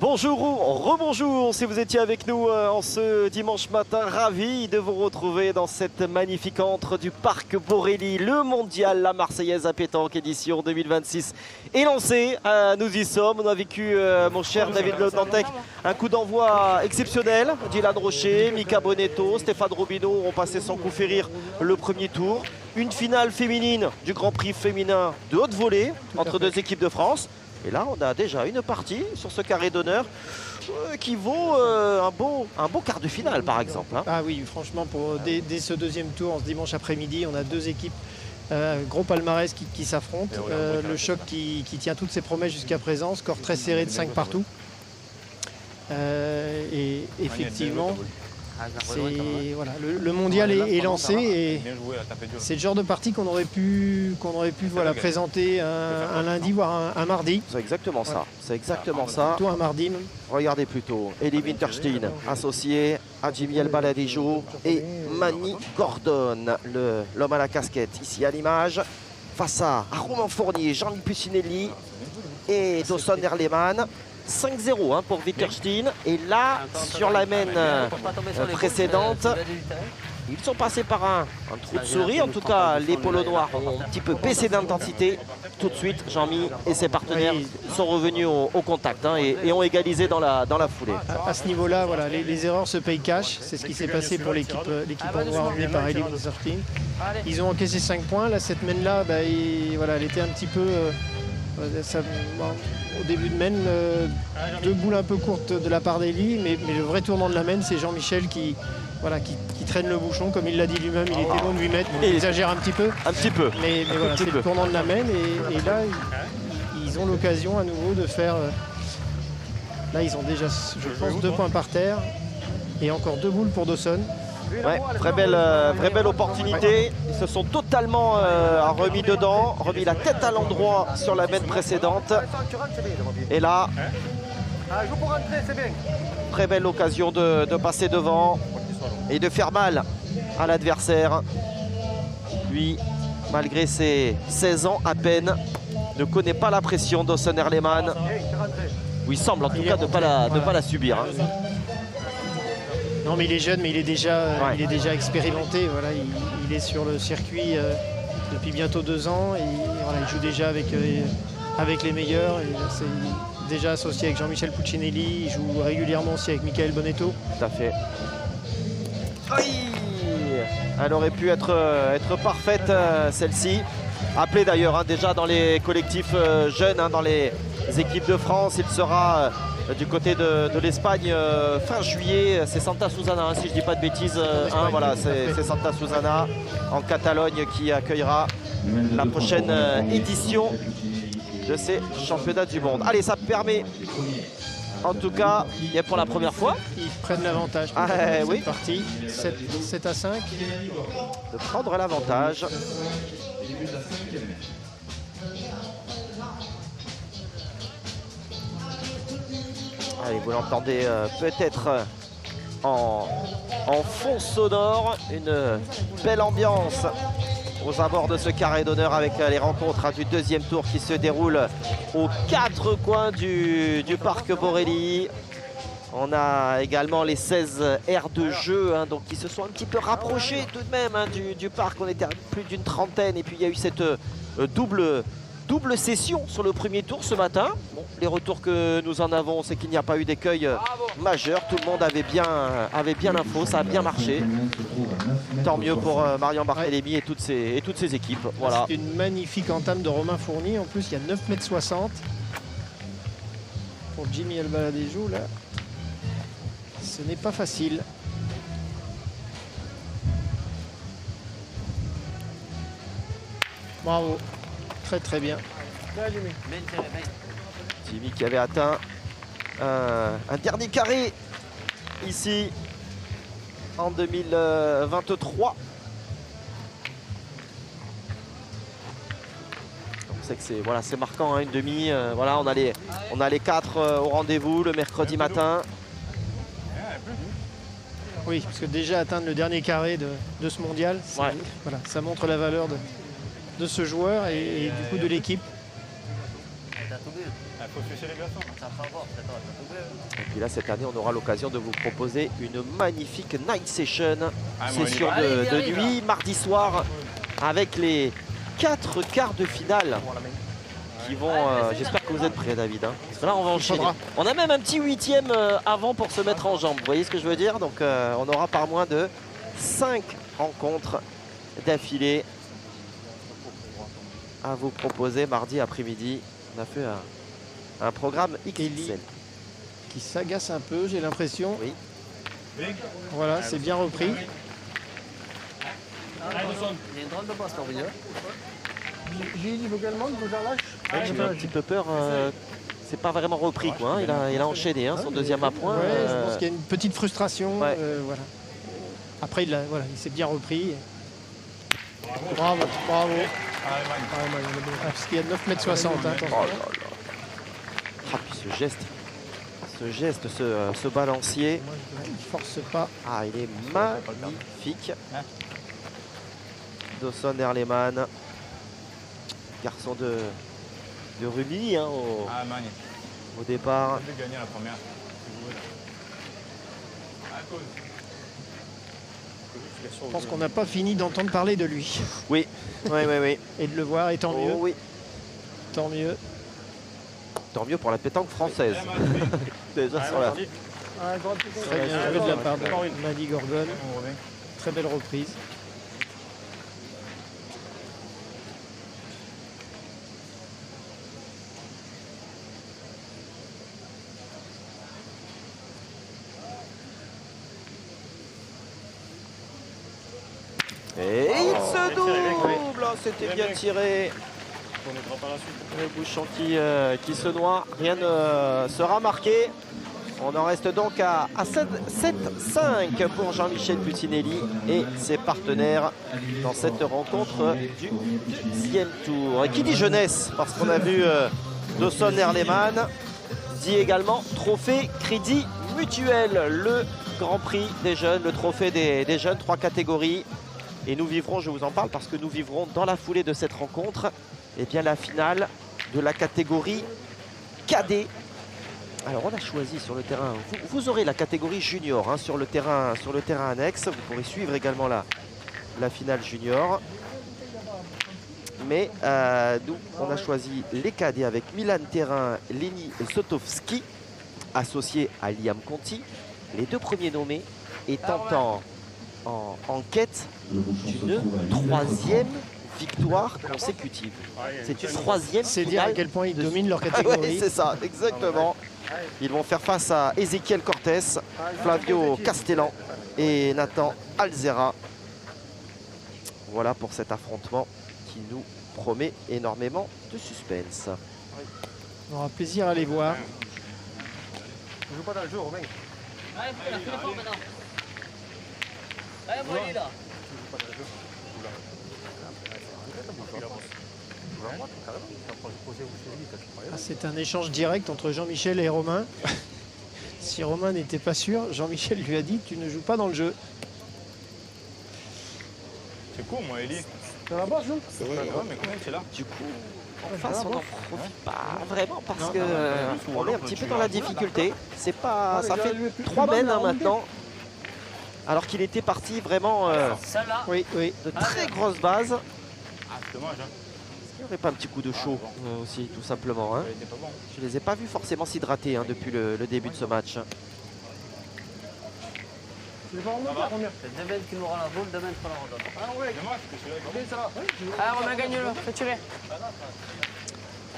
Bonjour ou rebonjour si vous étiez avec nous en ce dimanche matin, ravi de vous retrouver dans cette magnifique antre du parc Borelli. Le mondial, la Marseillaise à pétanque édition 2026 est lancé. Nous y sommes, on a vécu, mon cher David Le Dantec, un coup d'envoi exceptionnel. Dylan Rocher, Mika Bonetto, Stéphane Robineau ont passé sans coup férir le premier tour. Une finale féminine du Grand Prix féminin de haute volée entre deux équipes de France. Et là, on a déjà une partie sur ce carré d'honneur qui vaut un beau quart de finale, par exemple. Hein. Ah oui, franchement, dès ce deuxième tour, ce dimanche après-midi, on a deux équipes, gros palmarès qui s'affrontent. Le choc qui tient toutes ses promesses jusqu'à présent, score très serré de 5 partout. Et effectivement, voilà, le mondial est lancé et c'est le genre de partie qu'on aurait pu présenter un lundi voire un mardi. C'est exactement ça. C'est exactement ça. Plutôt un mardi. Regardez plutôt Eli Winterstein associé à Jimmy Albaladejo et Manny Gordon, l'homme à la casquette ici à l'image. face à Romain Fournier, Jean-Louis Puccinelli et Dawson Erleman. 5-0 hein, pour Witterstein. Et là, sur la main précédente, ils sont passés par un trou de souris. En tout cas, les polos noirs ont un petit peu baissé d'intensité. Tout de suite, Jean-Mi et ses partenaires sont revenus au contact hein, et ont égalisé dans la foulée. À ce niveau-là, voilà, les erreurs se payent cash. C'est ce qui s'est passé pour l'équipe en noir emmenée par Eli Witterstein. Ils ont encaissé 5 points. Là, cette main-là, bah, elle était un petit peu... au début de main, 2 boules un peu courtes de la part d'Eli, mais le vrai tournant de la main, c'est Jean-Michel qui traîne le bouchon, comme il l'a dit lui-même, il était long de 8 mètres, il exagère un petit peu. Un petit peu. Mais voilà, c'est le tournant de la main, et là, ils ont l'occasion à nouveau de faire... Là, ils ont déjà, je pense, 2 points par terre, et encore 2 boules pour Dawson. Ouais, très belle opportunité. Ils se sont totalement remis dedans, remis la tête à l'endroit sur la main précédente. Et là, très belle occasion de passer devant et de faire mal à l'adversaire. Lui, malgré ses 16 ans à peine, ne connaît pas la pression d'Dawson Erleman. Ou il semble en tout cas ne pas la subir. Hein. Non, mais il est jeune, mais il est déjà expérimenté. Voilà, il est sur le circuit depuis bientôt 2 ans. Et voilà, il joue déjà avec les meilleurs. Et c'est déjà associé avec Jean-Michel Puccinelli. Il joue régulièrement aussi avec Michael Bonetto. Tout à fait. Aïe, elle aurait pu être parfaite, celle-ci. Appelée d'ailleurs hein, déjà dans les collectifs jeunes, hein, dans les équipes de France. Il sera... du côté de l'Espagne fin juillet, c'est Santa Susana hein, si je dis pas de bêtises, hein, voilà, c'est Santa Susana en Catalogne qui accueillera la prochaine édition de ces championnats du monde. Allez, ça permet en tout cas, et pour la première fois, ils prennent l'avantage. Oui, parti 7 à 5 de prendre l'avantage. Allez, vous l'entendez peut-être en fond sonore, une belle ambiance aux abords de ce carré d'honneur avec les rencontres du 2e tour qui se déroulent aux 4 coins du parc Borelli. On a également les 16 aires de jeu hein, donc qui se sont un petit peu rapprochés tout de même hein, du parc. On était à plus d'une trentaine et puis il y a eu cette double session sur le premier tour ce matin. Bon, les retours que nous en avons, c'est qu'il n'y a pas eu d'écueil majeur. Tout le monde avait bien l'info, ça a bien marché. Tant mieux pour Marian Barthélémy et toutes ses équipes. Voilà. C'est une magnifique entame de Romain Fournier. En plus, il y a 9,60 m. Pour Jimmy Albaladejo, là, ce n'est pas facile. Bravo. Très bien. Jimmy qui avait atteint un dernier carré ici en 2023. On sait que c'est marquant hein, une demi. Voilà, on a les 4 au rendez-vous le mercredi matin. Oui, parce que déjà atteindre le dernier carré de ce mondial, voilà, ça montre la valeur de ce joueur et du coup de l'équipe. Et puis là cette année on aura l'occasion de vous proposer une magnifique night session, session de nuit, mardi soir, avec les 4 quarts de finale qui vont... J'espère que vous êtes prêts David. Hein, parce que là on va enchaîner. On a même un petit 8e avant pour se mettre en jambe, vous voyez ce que je veux dire. Donc on aura par moins de 5 rencontres d'affilée à vous proposer mardi après-midi. On a fait un programme XXL. Qui s'agace un peu, j'ai l'impression. Oui. Voilà, c'est bien repris. Il y a une drôle de passe, J'ai dit également que vous en lâche. J'ai un petit peu peur. C'est pas vraiment repris quoi. Hein. Il a enchaîné hein, son 2e à point. Ouais, je pense qu'il y a une petite frustration. Ouais. Voilà. Après, il s'est bien repris. Bravo. Parce qu'il y a 9,60 m. Hein, oh là là. Ah, puis ce geste, ce balancier. Il ne force pas. Ah, il est magnifique. Dawson Erleman. garçon de Rubis hein, Ah, Magne. au départ. On a gagné la première. Je pense qu'on n'a pas fini d'entendre parler de lui. Oui, oui. Et de le voir, et tant mieux. Oui. Tant mieux. Tant mieux pour la pétanque française. Déjà sur la... Très bien joué de la part de Madi Gorgone. Très belle reprise. Et il se double. Oh, c'était bien tiré. Le bouchon qui se noie. Rien ne sera marqué. On en reste donc à 7-5 pour Jean-Michel Puccinelli et ses partenaires dans cette rencontre du deuxième tour. Et qui dit jeunesse, parce qu'on a vu Dawson Erleman, dit également trophée Crédit Mutuel, le Grand Prix des jeunes, le trophée des jeunes, 3 catégories. Et nous vivrons, je vous en parle, parce que nous vivrons dans la foulée de cette rencontre, eh bien, la finale de la catégorie cadet. Alors on a choisi sur le terrain, vous aurez la catégorie junior hein, sur le terrain annexe, vous pourrez suivre également la finale junior. Mais nous on a choisi les cadets avec Milan Terrain, Lenny Sotovski, associé à Liam Conti, les 2 premiers nommés étant en quête d'une 3e victoire consécutive. C'est une 3e. C'est dire à quel point ils dominent leur catégorie. Ouais, c'est ça, exactement. Ils vont faire face à Ezequiel Cortés, Flavio Castellan et Nathan Alzera. Voilà pour cet affrontement qui nous promet énormément de suspense. On aura plaisir à les voir. Je joue pas dans le jeu, Romain. Allez, fais l'effort maintenant. Allez, moi, il est là. Ah, c'est un échange direct entre Jean-Michel et Romain. Si Romain n'était pas sûr, Jean-Michel lui a dit tu ne joues pas dans le jeu. C'est cool, moi, Eli. Ça va pas, je joue. Mais comment tu es là? Du coup, en face, on n'en profite pas vraiment parce que on est un petit peu dans la difficulté. C'est pas, ça fait 3 mènes hein, maintenant. Alors qu'il était parti vraiment de très grosses bases. Ah, c'est dommage, hein. Il n'y aurait pas un petit coup de chaud aussi, tout simplement. Hein. Je ne les ai pas vus forcément s'hydrater hein, depuis le début de ce match. C'est Demain qui nous rend la boule, demain qui la redonne. Ah ouais, Ah, Romain, gagne-le, fais tirer.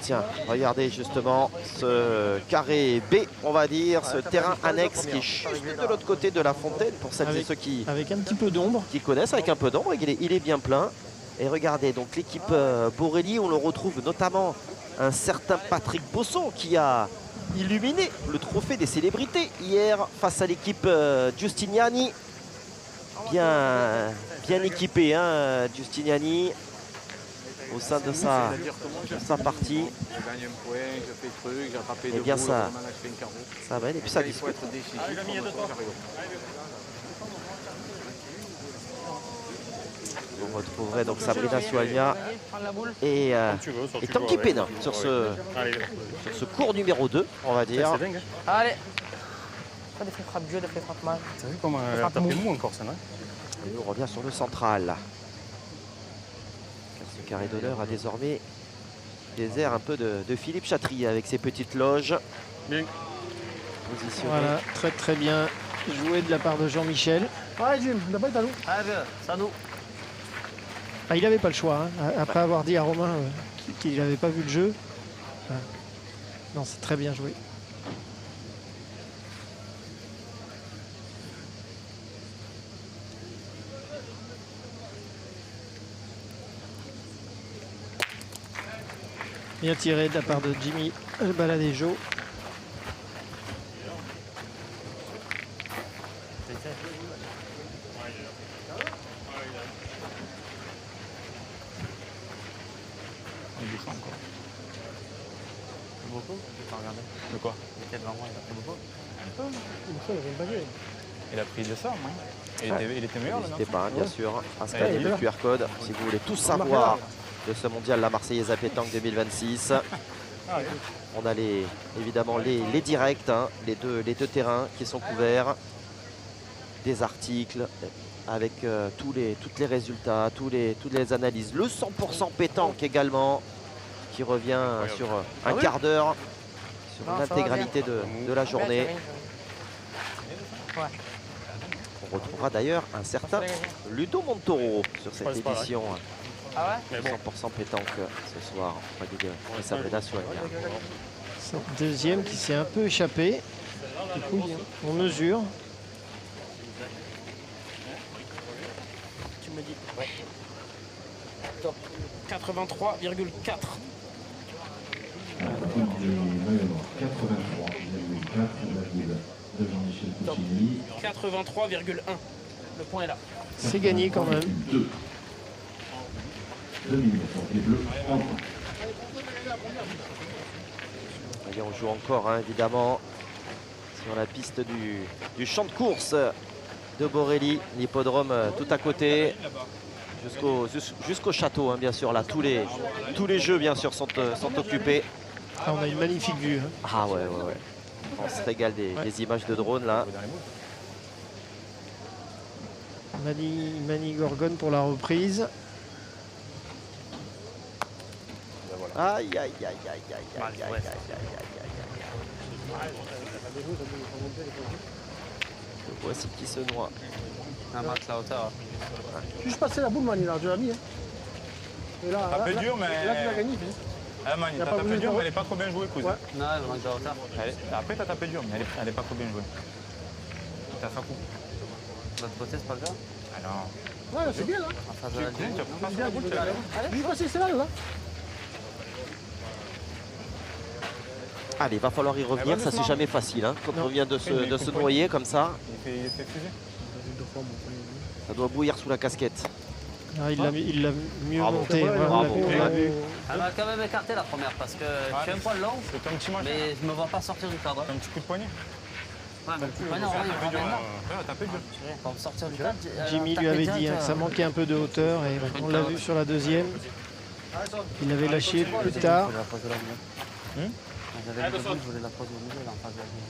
Tiens, regardez justement ce carré B, on va dire, ce terrain annexe qui est juste de l'autre côté de la fontaine pour celles et ceux qui avec un petit peu d'ombre, qui connaissent, avec un peu d'ombre, il est bien plein. Et regardez, donc l'équipe Borelli, on le retrouve notamment un certain Patrick Bosson qui a illuminé le trophée des célébrités hier face à l'équipe Giustiniani. Bien équipé, hein, Giustiniani, au sein de sa partie. Je gagne un point, je fais truc, j'ai attrapé Eh bien, deux ça boules, je fais une carreau. Ça va, et puis ça Il faut discute. être décisif. Vous retrouverez donc Sabrina Suagna et Tanguy Pénin sur ce cours numéro 2, on va dire. C'est dingue, hein. Allez. Pas des frappes dures, des frappes mal. T'as vu comment elle a tapé mou encore, ça, non? Et nous, on revient sur le central. Car ce carré d'honneur a désormais des airs un peu de Philippe Chatry avec ses petites loges. Bien. Positionné. voilà, très très bien joué de la part de Jean-Michel. Ouais, Jim, on n'a pas été à nous. Allez, ça nous. Ah, il n'avait pas le choix, hein, après avoir dit à Romain qu'il n'avait pas vu le jeu. Ah. Non, c'est très bien joué. Bien tiré de la part de Jimmy Baladejo. De quoi? Il a pris de ça, hein. Il était meilleur là, non? N'hésitez pas, bien sûr, à scanner le QR code si vous voulez tout savoir ce mondial, la Marseillaise à pétanque 2026. On a évidemment les directs, hein, les deux terrains qui sont couverts, des articles avec tous les résultats, toutes les analyses. Le 100% pétanque également, qui revient sur un quart d'heure, sur l'intégralité de la journée. On retrouvera d'ailleurs un certain Ludo Montoro sur cette édition. 100% pétanque ce soir. On va Sabrina Soigna. Deuxième qui s'est un peu échappé. Du coup, on mesure. Tu me dis. Ouais. Top. 83,4. 83,1. Le point est là. C'est gagné quand même. 2 minutes pour les bleus. Allez, on joue encore, hein, évidemment, sur la piste du champ de course de Borelli, l'hippodrome tout à côté, jusqu'au château, hein, bien sûr. Là, tous les jeux, bien sûr, sont occupés. Ah, on a une magnifique vue. Hein. Ah ouais. On se régale des images de drone, là. Mani Gorgone pour la reprise. Aïe. Voici qui se noie. Un match la hauteur. Je suis passé la boule, Mani, là, je l'ai mis. Et là, T'as fait dur, mais. Là, tu l'as gagné. Ah, Mani, t'as tapé dur, mais elle est pas trop bien jouée, cousin. Non, elle manque de hauteur. Après, t'as tapé dur, mais elle est pas trop bien jouée. T'as fait un coup. De l'autre côté, c'est pas le cas. Ah non. Ouais, c'est bien, là. En face de la ligne. Je vais passer celle-là, là. Allez, il va falloir y revenir, ça c'est jamais facile, hein, quand on vient de se noyer comme ça. Il était fusé. Ça doit bouillir sous la casquette. Ah, il l'a mieux Bravo. monté. Bravo. On l'a vu. Elle m'a quand même écarté la première parce que je suis un poil long, C'est un petit match. mais je me vois pas sortir du cadre. Un petit coup de poignet. Ouais, mais le coup de poignet, en vrai, il me ramène là. T'as fait dur. Pour me sortir du cadre. Jimmy lui avait dit, hein, que ça manquait un peu de hauteur et on l'a vu sur la deuxième. Il avait lâché plus tard. J'avais le début, je voulais la poser au milieu, là, en face de la ligne.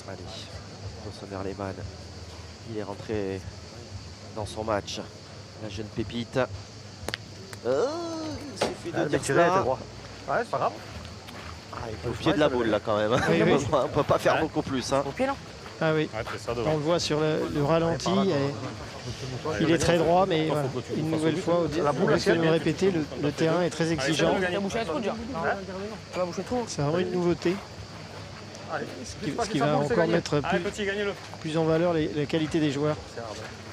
Allez, Rossonner Lehmann, il est rentré dans son match. La jeune pépite. Il suffit de dire cela. Ouais, c'est pas grave. Il est au pied de la boule là quand même. Oui, oui. On peut pas faire beaucoup plus. Hein. Au pied, là. Ah oui, Ouais, c'est ça on devant. le voit sur le ralenti. Il est très droit, mais voilà, une nouvelle fois, au risque de me répéter, le terrain est très exigeant. Tu vas boucher trop dur. Tu vas boucher trop. C'est vraiment une nouveauté. Ce qui va encore mettre Allez, petit, gagnez-le. plus en valeur la qualité des joueurs.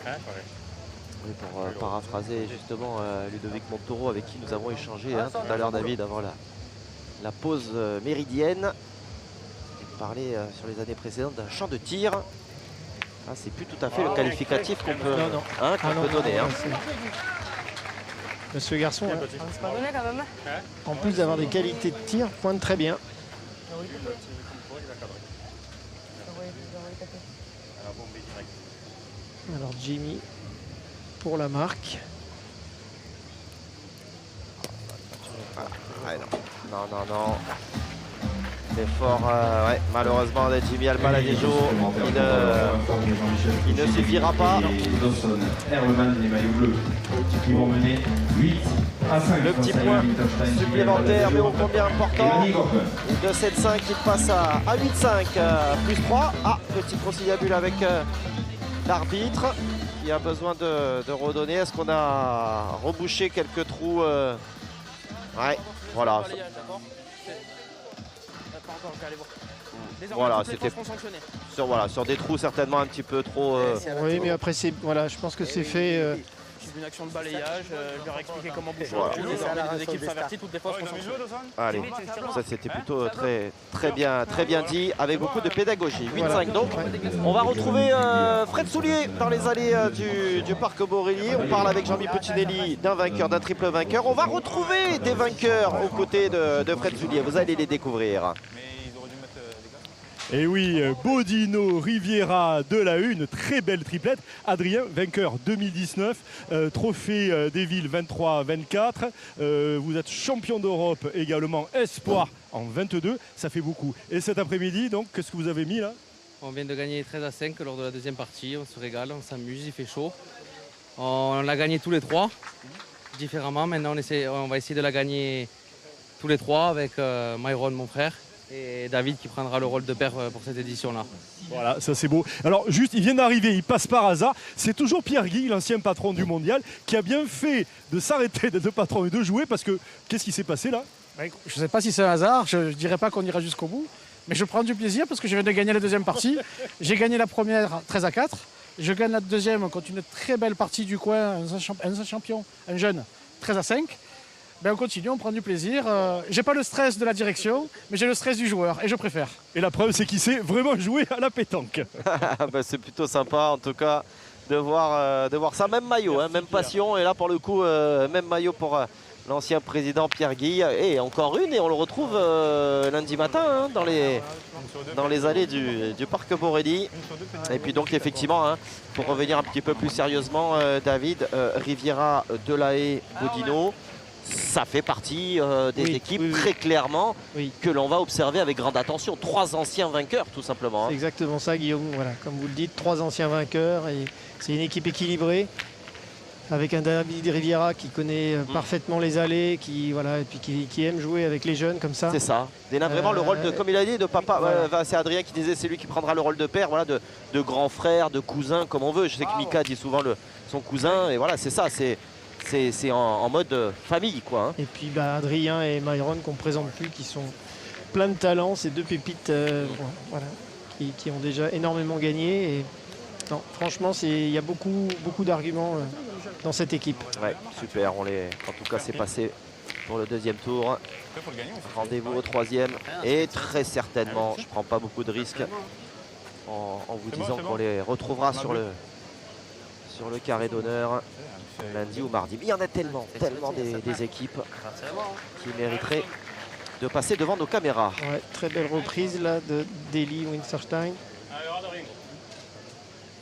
Oui, pour paraphraser justement Ludovic Montoro, avec qui nous avons échangé tout à l'heure, David, avant la pause méridienne. On parlait sur les années précédentes d'un champ de tir. Ah, c'est plus tout à fait le qualificatif qu'on peut, donner. Hein. Ce garçon, C'est pas donné quand même. en plus d'avoir des qualités de tir, pointe très bien. Alors Jimmy pour la marque. Non. L'effort, malheureusement, de Jimmy Albaladejo, il ne suffira pas. Dawson, Herleman, les maillots bleus qui vont mener 8-5. Le petit point supplémentaire, mais ô combien important. De 7-5, il passe à 8-5, plus 3. Ah, petit conciliabule avec l'arbitre qui a besoin de redonner. Est-ce qu'on a rebouché quelques trous Ouais, voilà. Voilà, c'était sur des trous certainement un petit peu trop. Oui, mais après je pense que c'est fait. C'est une action de balayage, je leur ai expliqué comment boucher en cul, désormais les équipes s'avertissent, toutes les fois sont sanctionnées. Allez, ça c'était plutôt très bien dit, avec beaucoup de pédagogie. 8-5 donc. On va retrouver Fred Soulier dans les allées du parc Borelli. On parle avec Jean-Mi Puccinelli d'un vainqueur, d'un triple vainqueur. On va retrouver des vainqueurs aux côtés de Fred Soulier. Vous allez les découvrir. Et oui, Bodino, Riviera de la une, très belle triplette. Adrien, vainqueur 2019, trophée des villes 23-24. Vous êtes champion d'Europe également, espoir en 22. Ça fait beaucoup. Et cet après-midi, donc, qu'est-ce que vous avez mis là? On vient de gagner 13-5 lors de la deuxième partie. On se régale, on s'amuse, il fait chaud. On l'a gagné tous les trois, différemment. Maintenant, on va essayer de la gagner tous les trois avec Myron, mon frère, et David qui prendra le rôle de père pour cette édition-là. Voilà, ça c'est beau. Alors juste, il vient d'arriver, il passe par hasard. C'est toujours Pierre Guy, l'ancien patron du mondial, qui a bien fait de s'arrêter d'être patron et de jouer parce que qu'est-ce qui s'est passé là? Je ne sais pas si c'est un hasard, je ne dirais pas qu'on ira jusqu'au bout, mais je prends du plaisir parce que je viens de gagner la deuxième partie. J'ai gagné la première 13-4, je gagne la deuxième contre une très belle partie du coin, un champion, un jeune, 13-5. Ben on continue, on prend du plaisir. J'ai pas le stress de la direction, mais j'ai le stress du joueur et je préfère. Et la preuve, c'est qu'il sait vraiment jouer à la pétanque. Bah, c'est plutôt sympa en tout cas de voir ça. Même maillot, hein, même passion. Et là pour le coup, même maillot pour l'ancien président Pierre Guy. Et encore une, et on le retrouve lundi matin hein, dans les allées du parc Borelli. Et puis donc effectivement, hein, pour revenir un petit peu plus sérieusement, David, Riviera, Delahaye, Bodino, ça fait partie des équipes très clairement que l'on va observer avec grande attention. 3 anciens vainqueurs tout simplement. Hein. C'est exactement ça Guillaume, voilà, comme vous le dites, 3 anciens vainqueurs et c'est une équipe équilibrée avec un David Riviera qui connaît parfaitement les allées, qui, voilà, et puis qui aime jouer avec les jeunes comme ça. C'est ça. Il a vraiment le rôle de, comme il a dit, de papa. Voilà. C'est Adrien qui disait c'est lui qui prendra le rôle de père, voilà, de grand frère, de cousin, comme on veut. Je sais que Mika dit souvent son cousin et voilà, c'est ça. C'est en mode famille quoi. Hein. Et puis bah, Adrien et Myron qu'on ne présente plus, qui sont plein de talent, ces deux pépites voilà, qui ont déjà énormément gagné. Et, non, franchement, il y a beaucoup d'arguments dans cette équipe. Ouais, super. En tout cas, c'est passé pour le deuxième tour. Rendez-vous au troisième. Et très certainement, je ne prends pas beaucoup de risques en vous disant qu'on les retrouvera sur le carré d'honneur. Lundi ou mardi. Mais il y en a tellement des équipes qui mériteraient de passer devant nos caméras. Ouais, très belle reprise là de Deli Winterstein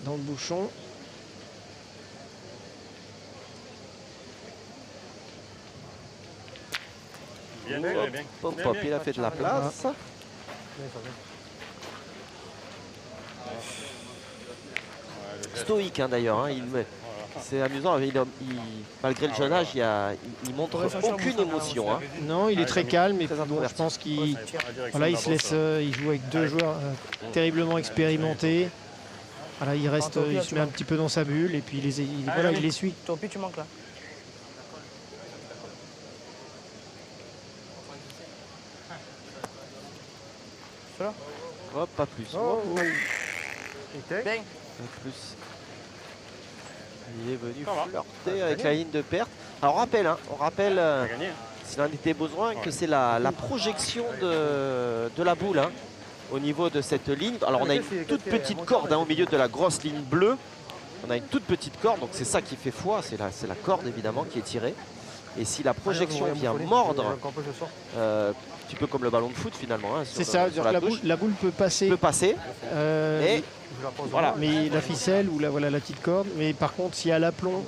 dans le bouchon. Hop, il a fait de la place. Stoïque hein, d'ailleurs. Hein, c'est amusant, malgré le jeune âge, il montre aucune émotion. Hein. Non, il est très calme et bon, je pense qu'il voilà, il joue avec 2 joueurs terriblement expérimentés. Voilà, il se met un petit peu dans sa bulle et puis il les suit. Toi, tu manques là. Hop, pas plus. Bien. Pas plus. Il est venu flirter avec la ligne de perte. Alors on rappelle s'il en était besoin, que c'est la projection de la boule hein, au niveau de cette ligne. Alors on a une toute petite corde hein, au milieu de la grosse ligne bleue. On a une toute petite corde, donc c'est ça qui fait foi, c'est la corde évidemment qui est tirée. Et si la projection vient mordre, un petit peu comme le ballon de foot finalement. Hein, c'est ça, la boule peut passer. Et voilà. Mais la ficelle ou la petite corde. Mais par contre, s'il y a l'aplomb,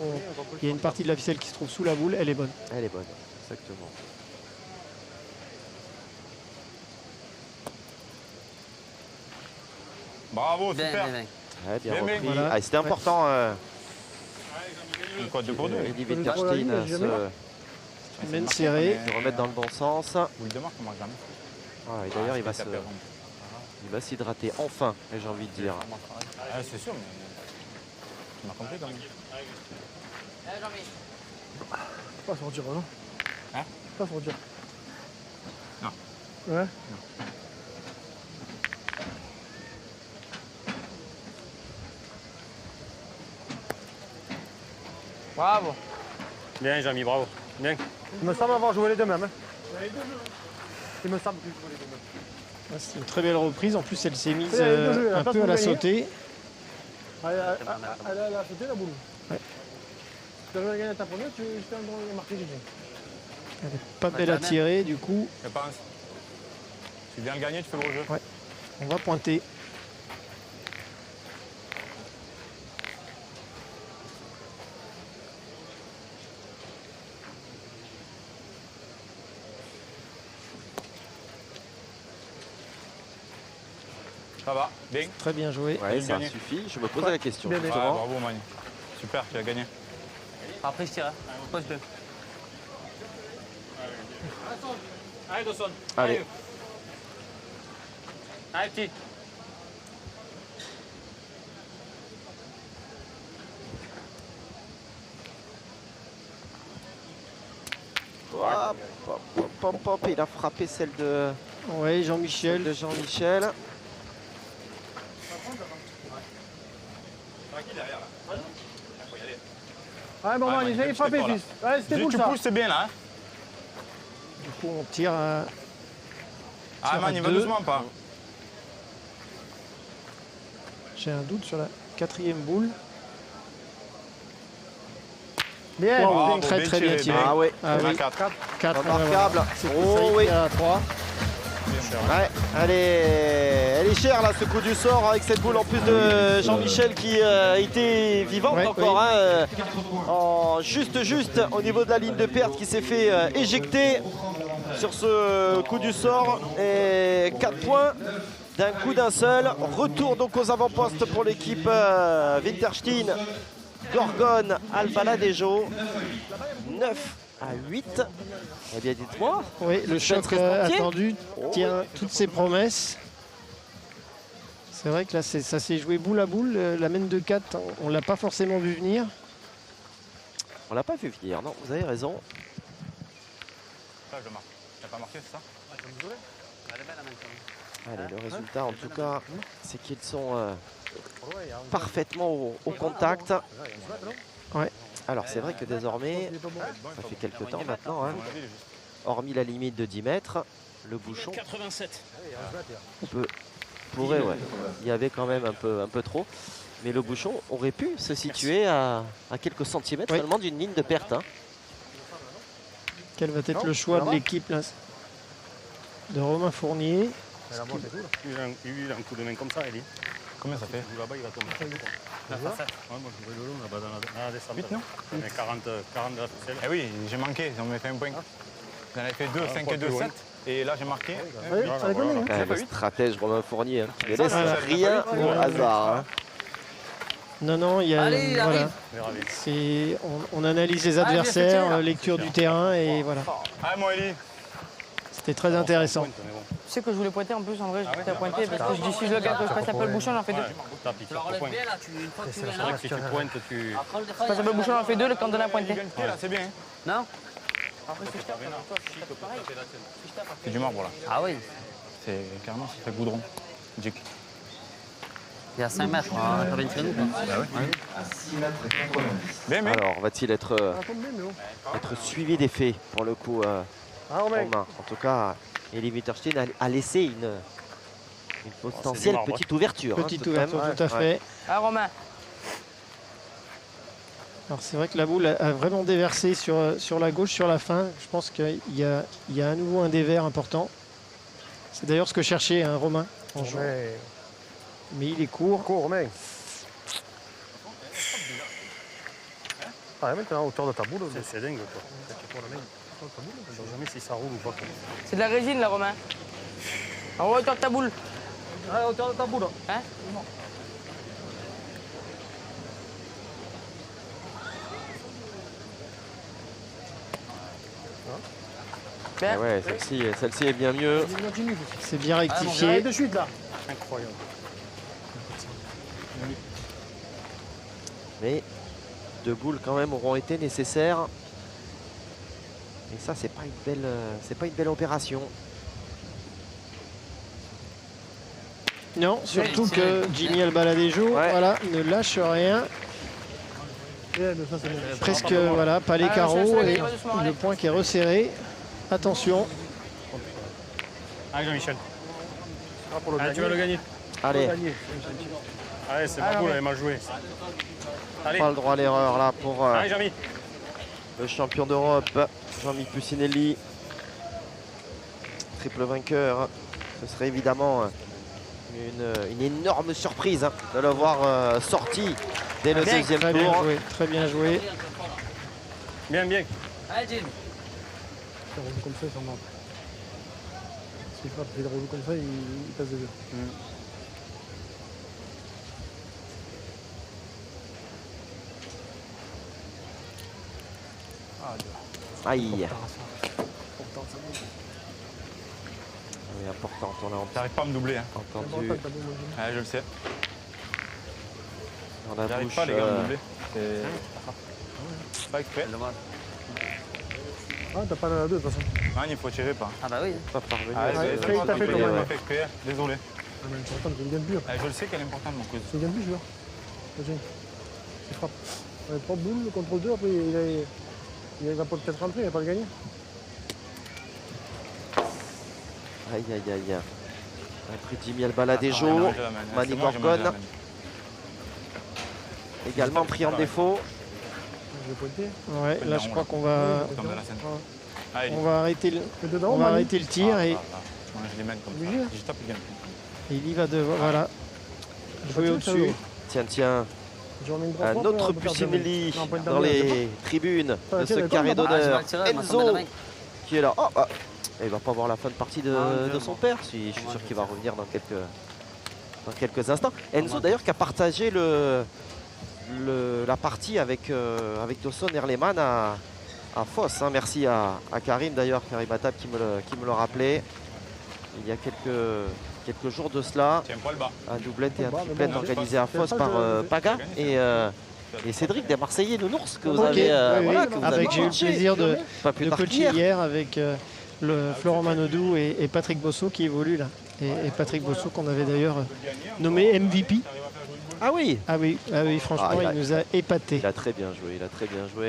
il y a une partie de la ficelle qui se trouve sous la boule, elle est bonne. Elle est bonne, exactement. Bravo, super. Ouais, bien repris. Voilà. Ah, c'était important. Eddie Winterstein se mène serré. Se remettre dans le bon sens. Vous le demandez comment jamais. Ah, et d'ailleurs, il va s'hydrater enfin, j'ai envie de dire. Ah, c'est sûr, mais tu m'as compris quand même. Pas sur dur, non? Hein? Pas sur dur. Non. Ouais? Non. Bravo. Bien, Jamy, bravo. Bien. Il me semble avoir joué les deux mêmes. Hein. Il me semble que j'ai joué les deux mêmes. C'est une très belle reprise. En plus, elle s'est mise un peu à la sautée. Elle a sauté la boule. Ouais. Tu as gagné ta première, tu fais un droit marqué GG. Elle est pas belle à tirer, du coup. Je pense. Tu viens le gagner, tu fais le gros jeu. Ouais. On va pointer. Ça va, bien. Très bien joué. Ouais, ça suffit. Je me posais la question. Ouais, justement. bravo Manu. Super, tu as gagné. Après, je tire. Pose-le. Allez, Dawson. Allez. Allez, petit. Hop, hop, hop, hop, hop. Il a frappé celle de, Oui, Jean-Michel. de Jean-Michel. Ouais, bon, allez, j'allais frapper, fils. Allez, c'était cool, Tu ça. pousses, c'est bien là. Hein. Du coup, on tire à... Ah, tire à man, il va deux. doucement pas. J'ai un doute sur la 4e boule. Bien. Wow, Bravo, très bien très bien tiré, tiré. bien. Ah ouais. Ah On a oui. 4. 4 Remarquable. C'est Oh ça, oui. il y a 3. Ouais, elle est chère là ce coup du sort avec cette boule en plus de Jean-Michel qui était vivante Ouais, encore oui. hein, en juste au niveau de la ligne de perte qui s'est fait éjecter sur ce coup du sort et 4 points d'un coup d'un seul. Retour donc aux avant-postes pour l'équipe Winterstein, Gorgone, Albaladejo. 9 à 8. Eh bien dites-moi. Oui, le choc très sportif. attendu tient toutes ses promesses. C'est vrai que là, ça s'est joué boule à boule. La main de 4, on ne l'a pas forcément vu venir. On l'a pas vu venir, non, vous avez raison. Ça, je le marque. Tu n'as pas marqué, c'est ça? Allez, le résultat en tout cas, c'est qu'ils sont parfaitement au contact. Ouais. Alors c'est vrai que désormais, ça fait quelques temps maintenant, hein, hormis la limite de 10 mètres, le bouchon 87. pourrait, ouais, il y avait quand même un peu trop. Mais le bouchon aurait pu se situer à quelques centimètres seulement d'une ligne de perte. Hein. Quel va être le choix de l'équipe là, de Romain Fournier? Il a un coup de main comme ça, Eli. Combien ça fait? Là-bas, il va tomber. Ouais, moi je jouais le long là-bas dans la descente. 8, non? On est 40 de la ficelle. Eh oui, j'ai manqué, on m'a fait un point. J'en avais fait 2, 5 et 2, 7. Et là, j'ai marqué. Le stratège Romain Fournier, hein, qui ne laisse Voilà. rien au hasard. Hein. Non, il y a, Allez, il voilà. arrive. On analyse les adversaires, lecture du terrain et voilà. Ah, moi, Eli. C'était très intéressant. Tu sais que je voulais pointer en plus, en vrai, je t'ai pointé parce que je dis si je le garde, je passe un peu le bouchon, j'en fais 2. Tu la relèves bien là, une fois que tu viens là. Si tu pointes, tu. Je passe un peu le bouchon, j'en fais 2, le cantonnet a pointé. C'est bien. Non? Après, si je tape, toi, si je tape pareil. Si je tape, après. C'est du marbre là. Ah oui. C'est carrément, c'est goudron. Dick. Il y a 5 mètres, on va venir nous. Bien, mais. Alors, va-t-il être suivi des faits pour le coup Romain. En tout cas, Eli Winterstein a laissé une potentielle marbre, petite ouverture. Petite tout de même. ouverture, tout à fait. Ah, Romain. Alors c'est vrai que la boule a vraiment déversé sur la gauche sur la fin. Je pense qu'il y a à nouveau un dévers important. C'est d'ailleurs ce que cherchait Romain en jouant. Mais il est court. Court, Romain. Ah, maintenant, autour de ta boule. C'est dingue quoi. Je sais jamais si ça roule ou pas. C'est de la résine là, Romain. En haut, hauteur de ta boule. Ah, autour de ta boule. Hein? Ah ouais, celle-ci est bien mieux. C'est bien Arrête rectifié. de suite là. Incroyable. Mais 2 boules quand même auront été nécessaires. Et ça, c'est pas une belle opération. Non, surtout que Jimmy Albaladejo voilà, ne lâche rien. Presque, voilà, pas les carreaux et le point qui est resserré. Attention. Allez Jean-Michel. Allez, tu vas le gagner. Allez. Allez, c'est pas cool, elle est mal jouée. Allez. Pas le droit à l'erreur là pour Allez, Jean-Mi. le champion d'Europe, Jean-Mi Pucinelli. Triple vainqueur. Ce serait évidemment Une énorme surprise hein, de le voir sorti dès le deuxième très tour. Bien joué, très bien joué. Bien, bien. Allez, Jim. Ça roule comme ça, il s'en va. S'il frappe, il roule comme ça, il passe de jeu. Aïe. Oui, important, on a T'arrives pas à me doubler. Hein. entendu Ouais, je le sais. dans la J'arrive bouche. pas les gars à me doubler. C'est pas exprès. Ah, t'as pas la 2 de toute façon. Ah, il faut tirer pas. Ah bah oui. Pas parvenu. Ah, t'as fait pas quand même. fait exprès. Désolé. Ah, mais attends, tu ne gagnes plus. Après. Je le sais qu'elle est importante mon cause. Tu ne gagnes plus, je vois. Vas-y. Il frappe. 3 boules, le contrôle 2, après il va peut-être rentrer, il va pas le gagner. Aïe aïe aïe. Un prix 10 000 Baladejo. Mani Gorgon. Également pris en défaut. Je vais pointer. Ouais, là je crois qu'on va. On va arrêter dedans, on va arrêter le tir et Je les mène comme ça. Je tape, il gagne plus. il y va devant. Voilà. Jouer au-dessus. Tiens, tiens. Un autre Puccinelli dans les tribunes de ce carré d'honneur. Enzo qui est là. Oh, ah. Il va pas voir la fin de partie de son père. Je suis sûr qu'il va revenir dans quelques instants. Enzo d'ailleurs qui a partagé la partie avec Dawson Erleman à Foss. Hein. Merci à Karim d'ailleurs, Karim Attab qui me le rappelait. Il y a quelques jours de cela. Un doublette et un triplette organisé à Foss par Paga et Cédric des Marseillais Nounours que vous avez J'ai eu le plaisir de coacher hier hier avec Florent Manodou et Patrick Bosso qui évolue là. Et Patrick Bosso qu'on avait d'ailleurs nommé MVP. Ah oui. Ah oui, franchement, il nous a épaté. Il a très bien joué,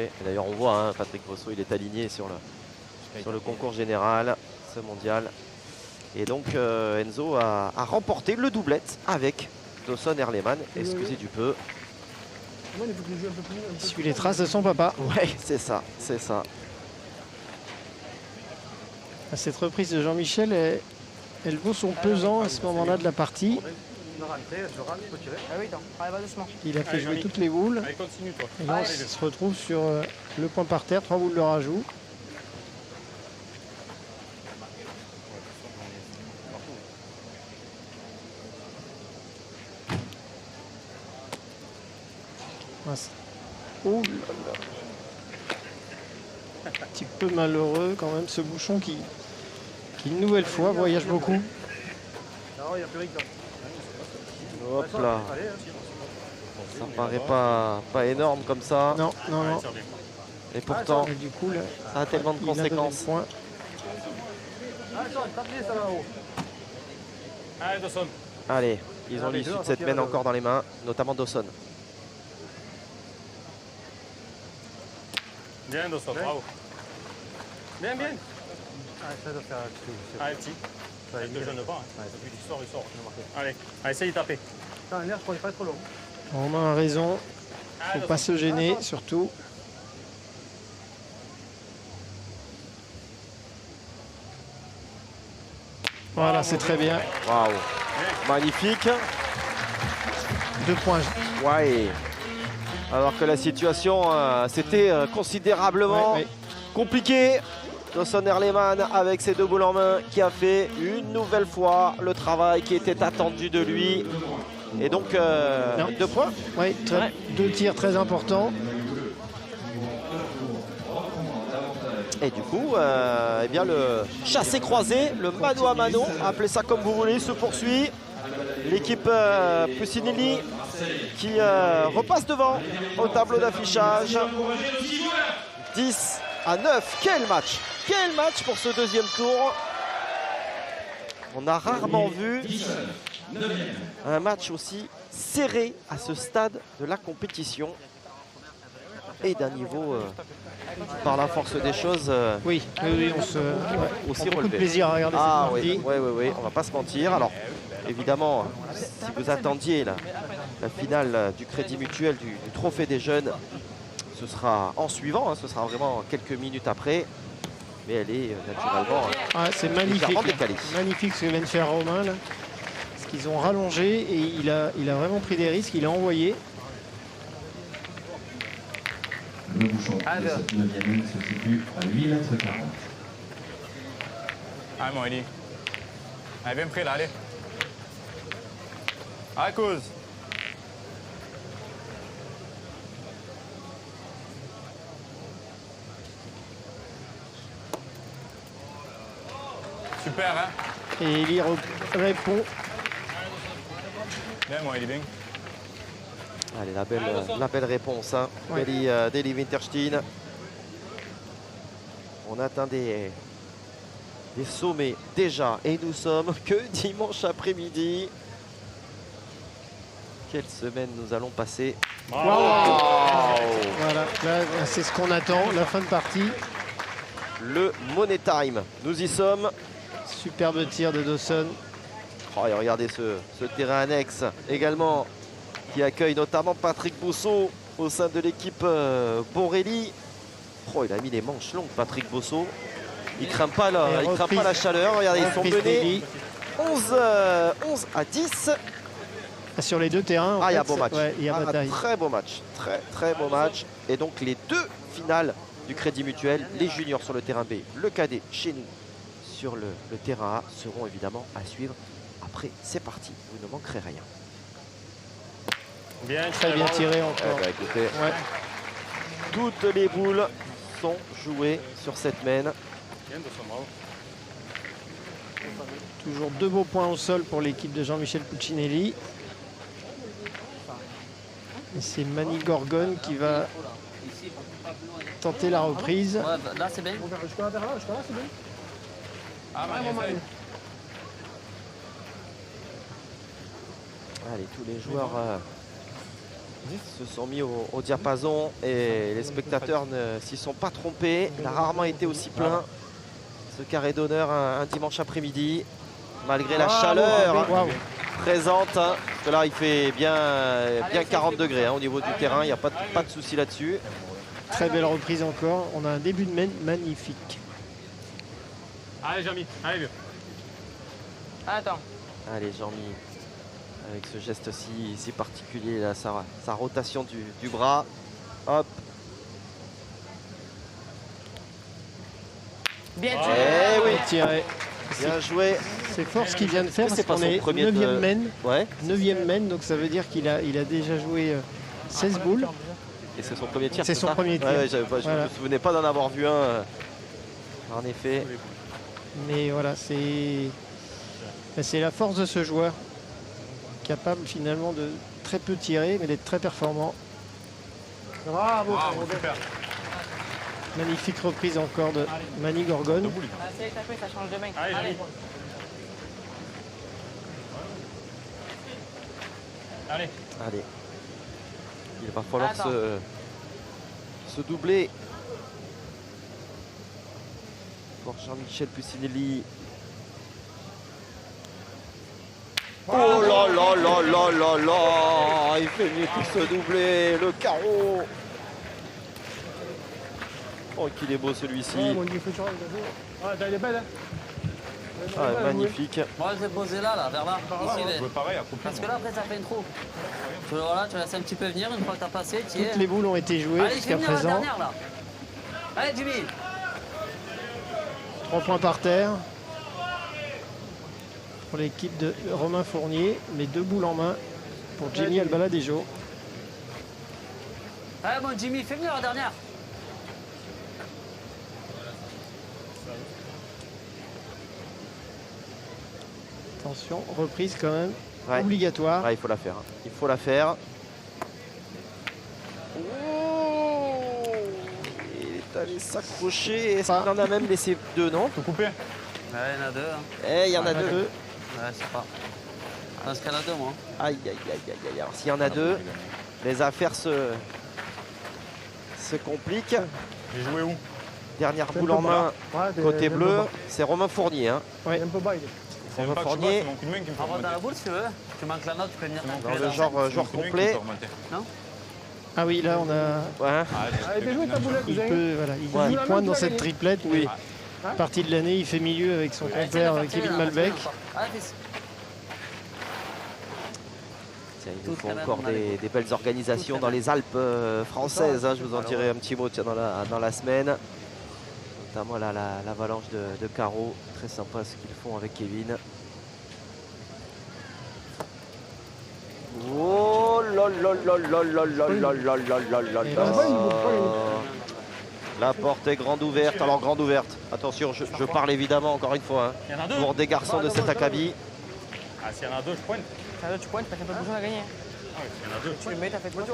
Et d'ailleurs, on voit, hein, Patrick Bosso, il est aligné sur le concours général, ce mondial. Et donc, Enzo a remporté le doublette avec Dawson Erleman. Excusez du peu. Il suit les traces de son papa. Ouais, c'est ça. Cette reprise de Jean-Michel, elle vaut son pesant à ce moment-là de la partie. Il a fait jouer toutes les boules. Et là, on se retrouve sur le point par terre, 3 boules de rajout. Oh là là. Un petit peu malheureux quand même ce bouchon qui une nouvelle fois voyage beaucoup. Hop là. Ça paraît pas énorme comme ça. Non. Et pourtant, et du coup, là, ça a tellement de conséquences. Allez, ils ont l'issue de cette mène encore dans les mains, notamment Dawson. Bien, Dawson, bravo. Bien. Allez, petit. Il ne jeune pas. Il sort. Allez, essaye de taper. L'air, je crois qu'il pas trop long. Romain a raison. Il ne faut pas se gêner, surtout. Voilà, c'est très bien. Waouh. Magnifique. 2 points. Ouais. Alors que la situation, c'était considérablement compliquée. Dawson Erleman avec ses 2 boules en main qui a fait une nouvelle fois le travail qui était attendu de lui. Et donc 2 points. Oui, 2 tirs très importants. Et du coup, eh bien le chassé-croisé, le mano à mano, appelez ça comme vous voulez, se poursuit. L'équipe Puccinelli qui repasse devant au tableau d'affichage. 10-9. Quel match! Quel match pour ce deuxième tour! On a rarement vu un match aussi serré à ce stade de la compétition et d'un niveau par la force des choses oui, on se aussi beaucoup relevé. de plaisir à regarder cette partie. Oui, on va pas se mentir. Alors évidemment, si vous attendiez la finale du Crédit Mutuel du Trophée des Jeunes, ce sera en suivant, hein, ce sera vraiment quelques minutes après. Mais elle est naturellement c'est magnifique. décalée. Magnifique ce que vient de faire Romain là. qu'ils ont rallongé et il a vraiment pris des risques, il a envoyé. Le bouchon de cette 9e ligne se situe à 8 mètres 40. Allez, mon Eli. Allez, viens me près, là, allez. À cause. Super, hein? Et Eli répond. Bien, mon Eli, bien. Allez, la belle réponse hein, Ouais. d'Eli Winterstein. On atteint des sommets déjà et nous sommes que dimanche après-midi. Quelle semaine nous allons passer. Wow. Voilà, là, c'est ce qu'on attend, la fin de partie. Le Money Time, nous y sommes. Superbe tir de Dawson. Oh, et regardez ce terrain annexe également qui accueille notamment Patrick Bosso au sein de l'équipe Borelli. Oh, il a mis les manches longues, Patrick Bosso. Il craint pas la chaleur. Regardez, ils sont menés 11 à 10. Sur les deux terrains. Il y a beau match. Ouais, il y a bataille. Très beau match. Très beau match. Et donc les deux finales du Crédit Mutuel, les juniors sur le terrain B, le cadet chez nous sur le terrain A, seront évidemment à suivre. Après, c'est parti. Vous ne manquerez rien. Bien, Très bien tiré encore. Eh ben, écoutez, Ouais. toutes les boules sont jouées sur cette mène. Toujours 2 beaux points au sol pour l'équipe de Jean-Michel Puccinelli. Et c'est Mani Gorgon qui va tenter la reprise. Ouais, bah, là, c'est bien. Jusqu'à là, c'est bien. Ah, magnifique. Allez, tous les joueurs se sont mis au diapason et les spectateurs ne s'y sont pas trompés. Il a rarement été aussi plein ce carré d'honneur un dimanche après-midi, malgré la chaleur présente. Hein, parce que là, il fait bien 40 degrés hein, au niveau du terrain, il n'y a pas de souci là-dessus. Très belle reprise encore. On a un début de mène magnifique. Allez, Jean-Mi, allez, vieux. Attends. Allez, Jean-Mi, avec ce geste si particulier, là, sa rotation du bras. Hop. Bien Eh tiré. oui, Tiré. bien joué. C'est fort ce qu'il vient de faire parce C'est pas qu'on son est premier 9e mène. Ouais. 9e mène, donc ça veut dire qu'il a déjà joué 16 boules. Et c'est son premier tir. C'est son ça premier tir. Ouais, je Voilà. me souvenais pas d'en avoir vu un. En effet. Mais voilà, c'est la force de ce joueur. Capable finalement de très peu tirer, mais d'être très performant. Bravo. Super. Magnifique reprise encore de Mani Gorgon. Ah, c'est tapé, ça change de main. Allez, Allez. Allez. Allez. Il va falloir Attends. se doubler. Pour Jean-Michel Puccinelli. Oh là là là là là là. Il fait mieux que se doubler. Le carreau. Oh, qu'il est beau celui-ci. Ouais, mon Dieu, il est belle, hein. Ah, magnifique. Moi, je vais poser là, vers là. Ici, Je veux pareil, à couper. parce que là, après, ça fait un trou. Voilà, tu laisses un petit peu venir. Une fois que tu as passé, tu y es. Toutes les boules ont été jouées Allez, je vais jusqu'à venir la présent. dernière, là. Allez, Jimmy. 3 points par terre pour l'équipe de Romain Fournier, mais 2 boules en main pour Jenny Albaladejo. Allez, mon Jimmy, fais venir la dernière. Attention, reprise quand même Ouais. obligatoire. Ouais, il faut la faire. Hein. Il faut la faire. Oh, il est allé s'accrocher. Est-ce qu'il en a même laissé 2, non? Tout coupé. Ouais, il y en a 2. Hein. Eh, il y en a Il y en a 2. deux. Ouais, c'est pas. Parce qu'il y en a 2, moi. Aïe, aïe, aïe, aïe, aïe. Alors, s'il y en a 2, les affaires se compliquent. J'ai joué où? Dernière C'est un boule peu en main, bas. Ouais, côté t'es un peu bleu, bas. c'est Romain Fournier. Hein. Il est un peu bas, il est. C'est Romain même pas que je Fournier. passe, c'est mon coup de main qui me fait Rentre dans la remonter. boule si tu veux. Tu manques la note, tu peux venir Dans t'appuyer le là. genre joueur C'est mon coup de main qui me complet. fait remonter. Non? Ah oui, là on a. Ouais. Allez, bien joué ta boulette, Il vous avez. peut, voilà, il Ouais. pointe dans cette triplette, mais Oui. partie de l'année, il fait milieu avec son Allez, compère essaye de faire Kevin tirer, là, Malbec. Allez, fils. Tiens, il nous faut encore des belles organisations dans les Alpes françaises. Hein. Je vous en dirai un petit mot tiens, dans la semaine. Notamment l'avalanche de Caro. Très sympa ce qu'ils font avec Kevin. Oh là là là là là là là là là là là. La porte est grande ouverte. Alors grande ouverte. Attention, je parle évidemment encore une fois hein, pour des garçons de cet acabit. Ah, s'il y en a deux, je pointe. S'il y en a deux, tu pointes, parce que t'as besoin de gagner. Ah oui, s'il y en a deux. Tu le mets, t'as fait quoi?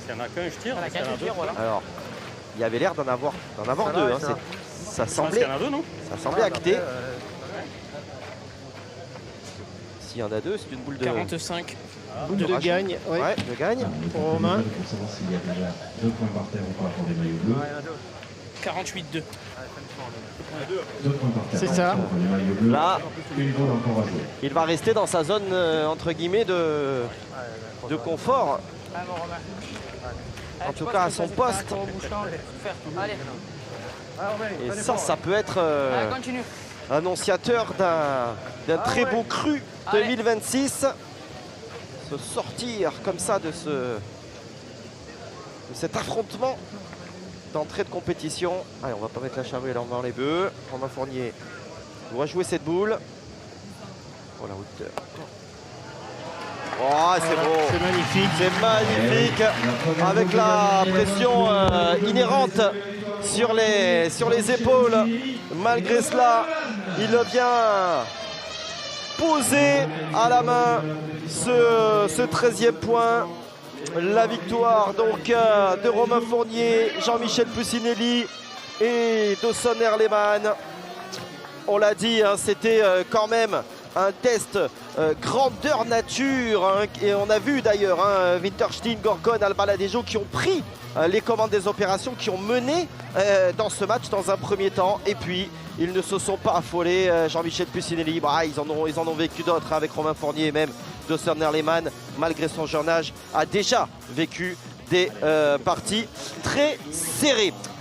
S'il y en a qu'un, je tire. S'il y en a deux, voilà. Alors, il y avait l'air d'en avoir deux. Hein. Ça semblait. Il y en a deux, non? Ça semblait acté. S'il y en a deux, c'est une boule de. 45. Boule de gagne. Ouais, de gagne. Pour Romain. Pour savoir s'il y a déjà 2 points par terre ou pas pour les maillots bleus. 48-2. 2 points par terre. C'est ça. Pour les maillots bleus. Là, une boule encore à jouer. il va rester dans sa zone entre guillemets de confort. En tout cas à son poste. Et ça peut être annonciateur d'un très beau cru 2026. Se sortir comme ça de cet affrontement d'entrée de compétition. Allez, on va pas mettre la charrue et l'envers les bœufs. Romain Fournier doit jouer cette boule. Oh la hauteur. Oh, c'est beau. C'est magnifique. C'est magnifique. Avec la pression inhérente sur les épaules. Malgré cela, il vient poser à la main ce 13e point. La victoire donc de Romain Fournier, Jean-Michel Pucinelli et Dawson Erleman. On l'a dit, hein, c'était quand même un test grandeur nature. Hein, et on a vu d'ailleurs hein, Winterstein, Gorgon, Albaladejo qui ont pris les commandes des opérations, qui ont mené dans ce match dans un premier temps. Et puis, ils ne se sont pas affolés. Jean-Michel Pucinelli, bah, ils en ont vécu d'autres hein, avec Romain Fournier et même Dawson Erleman, malgré son jeune âge, a déjà vécu des parties très serrées.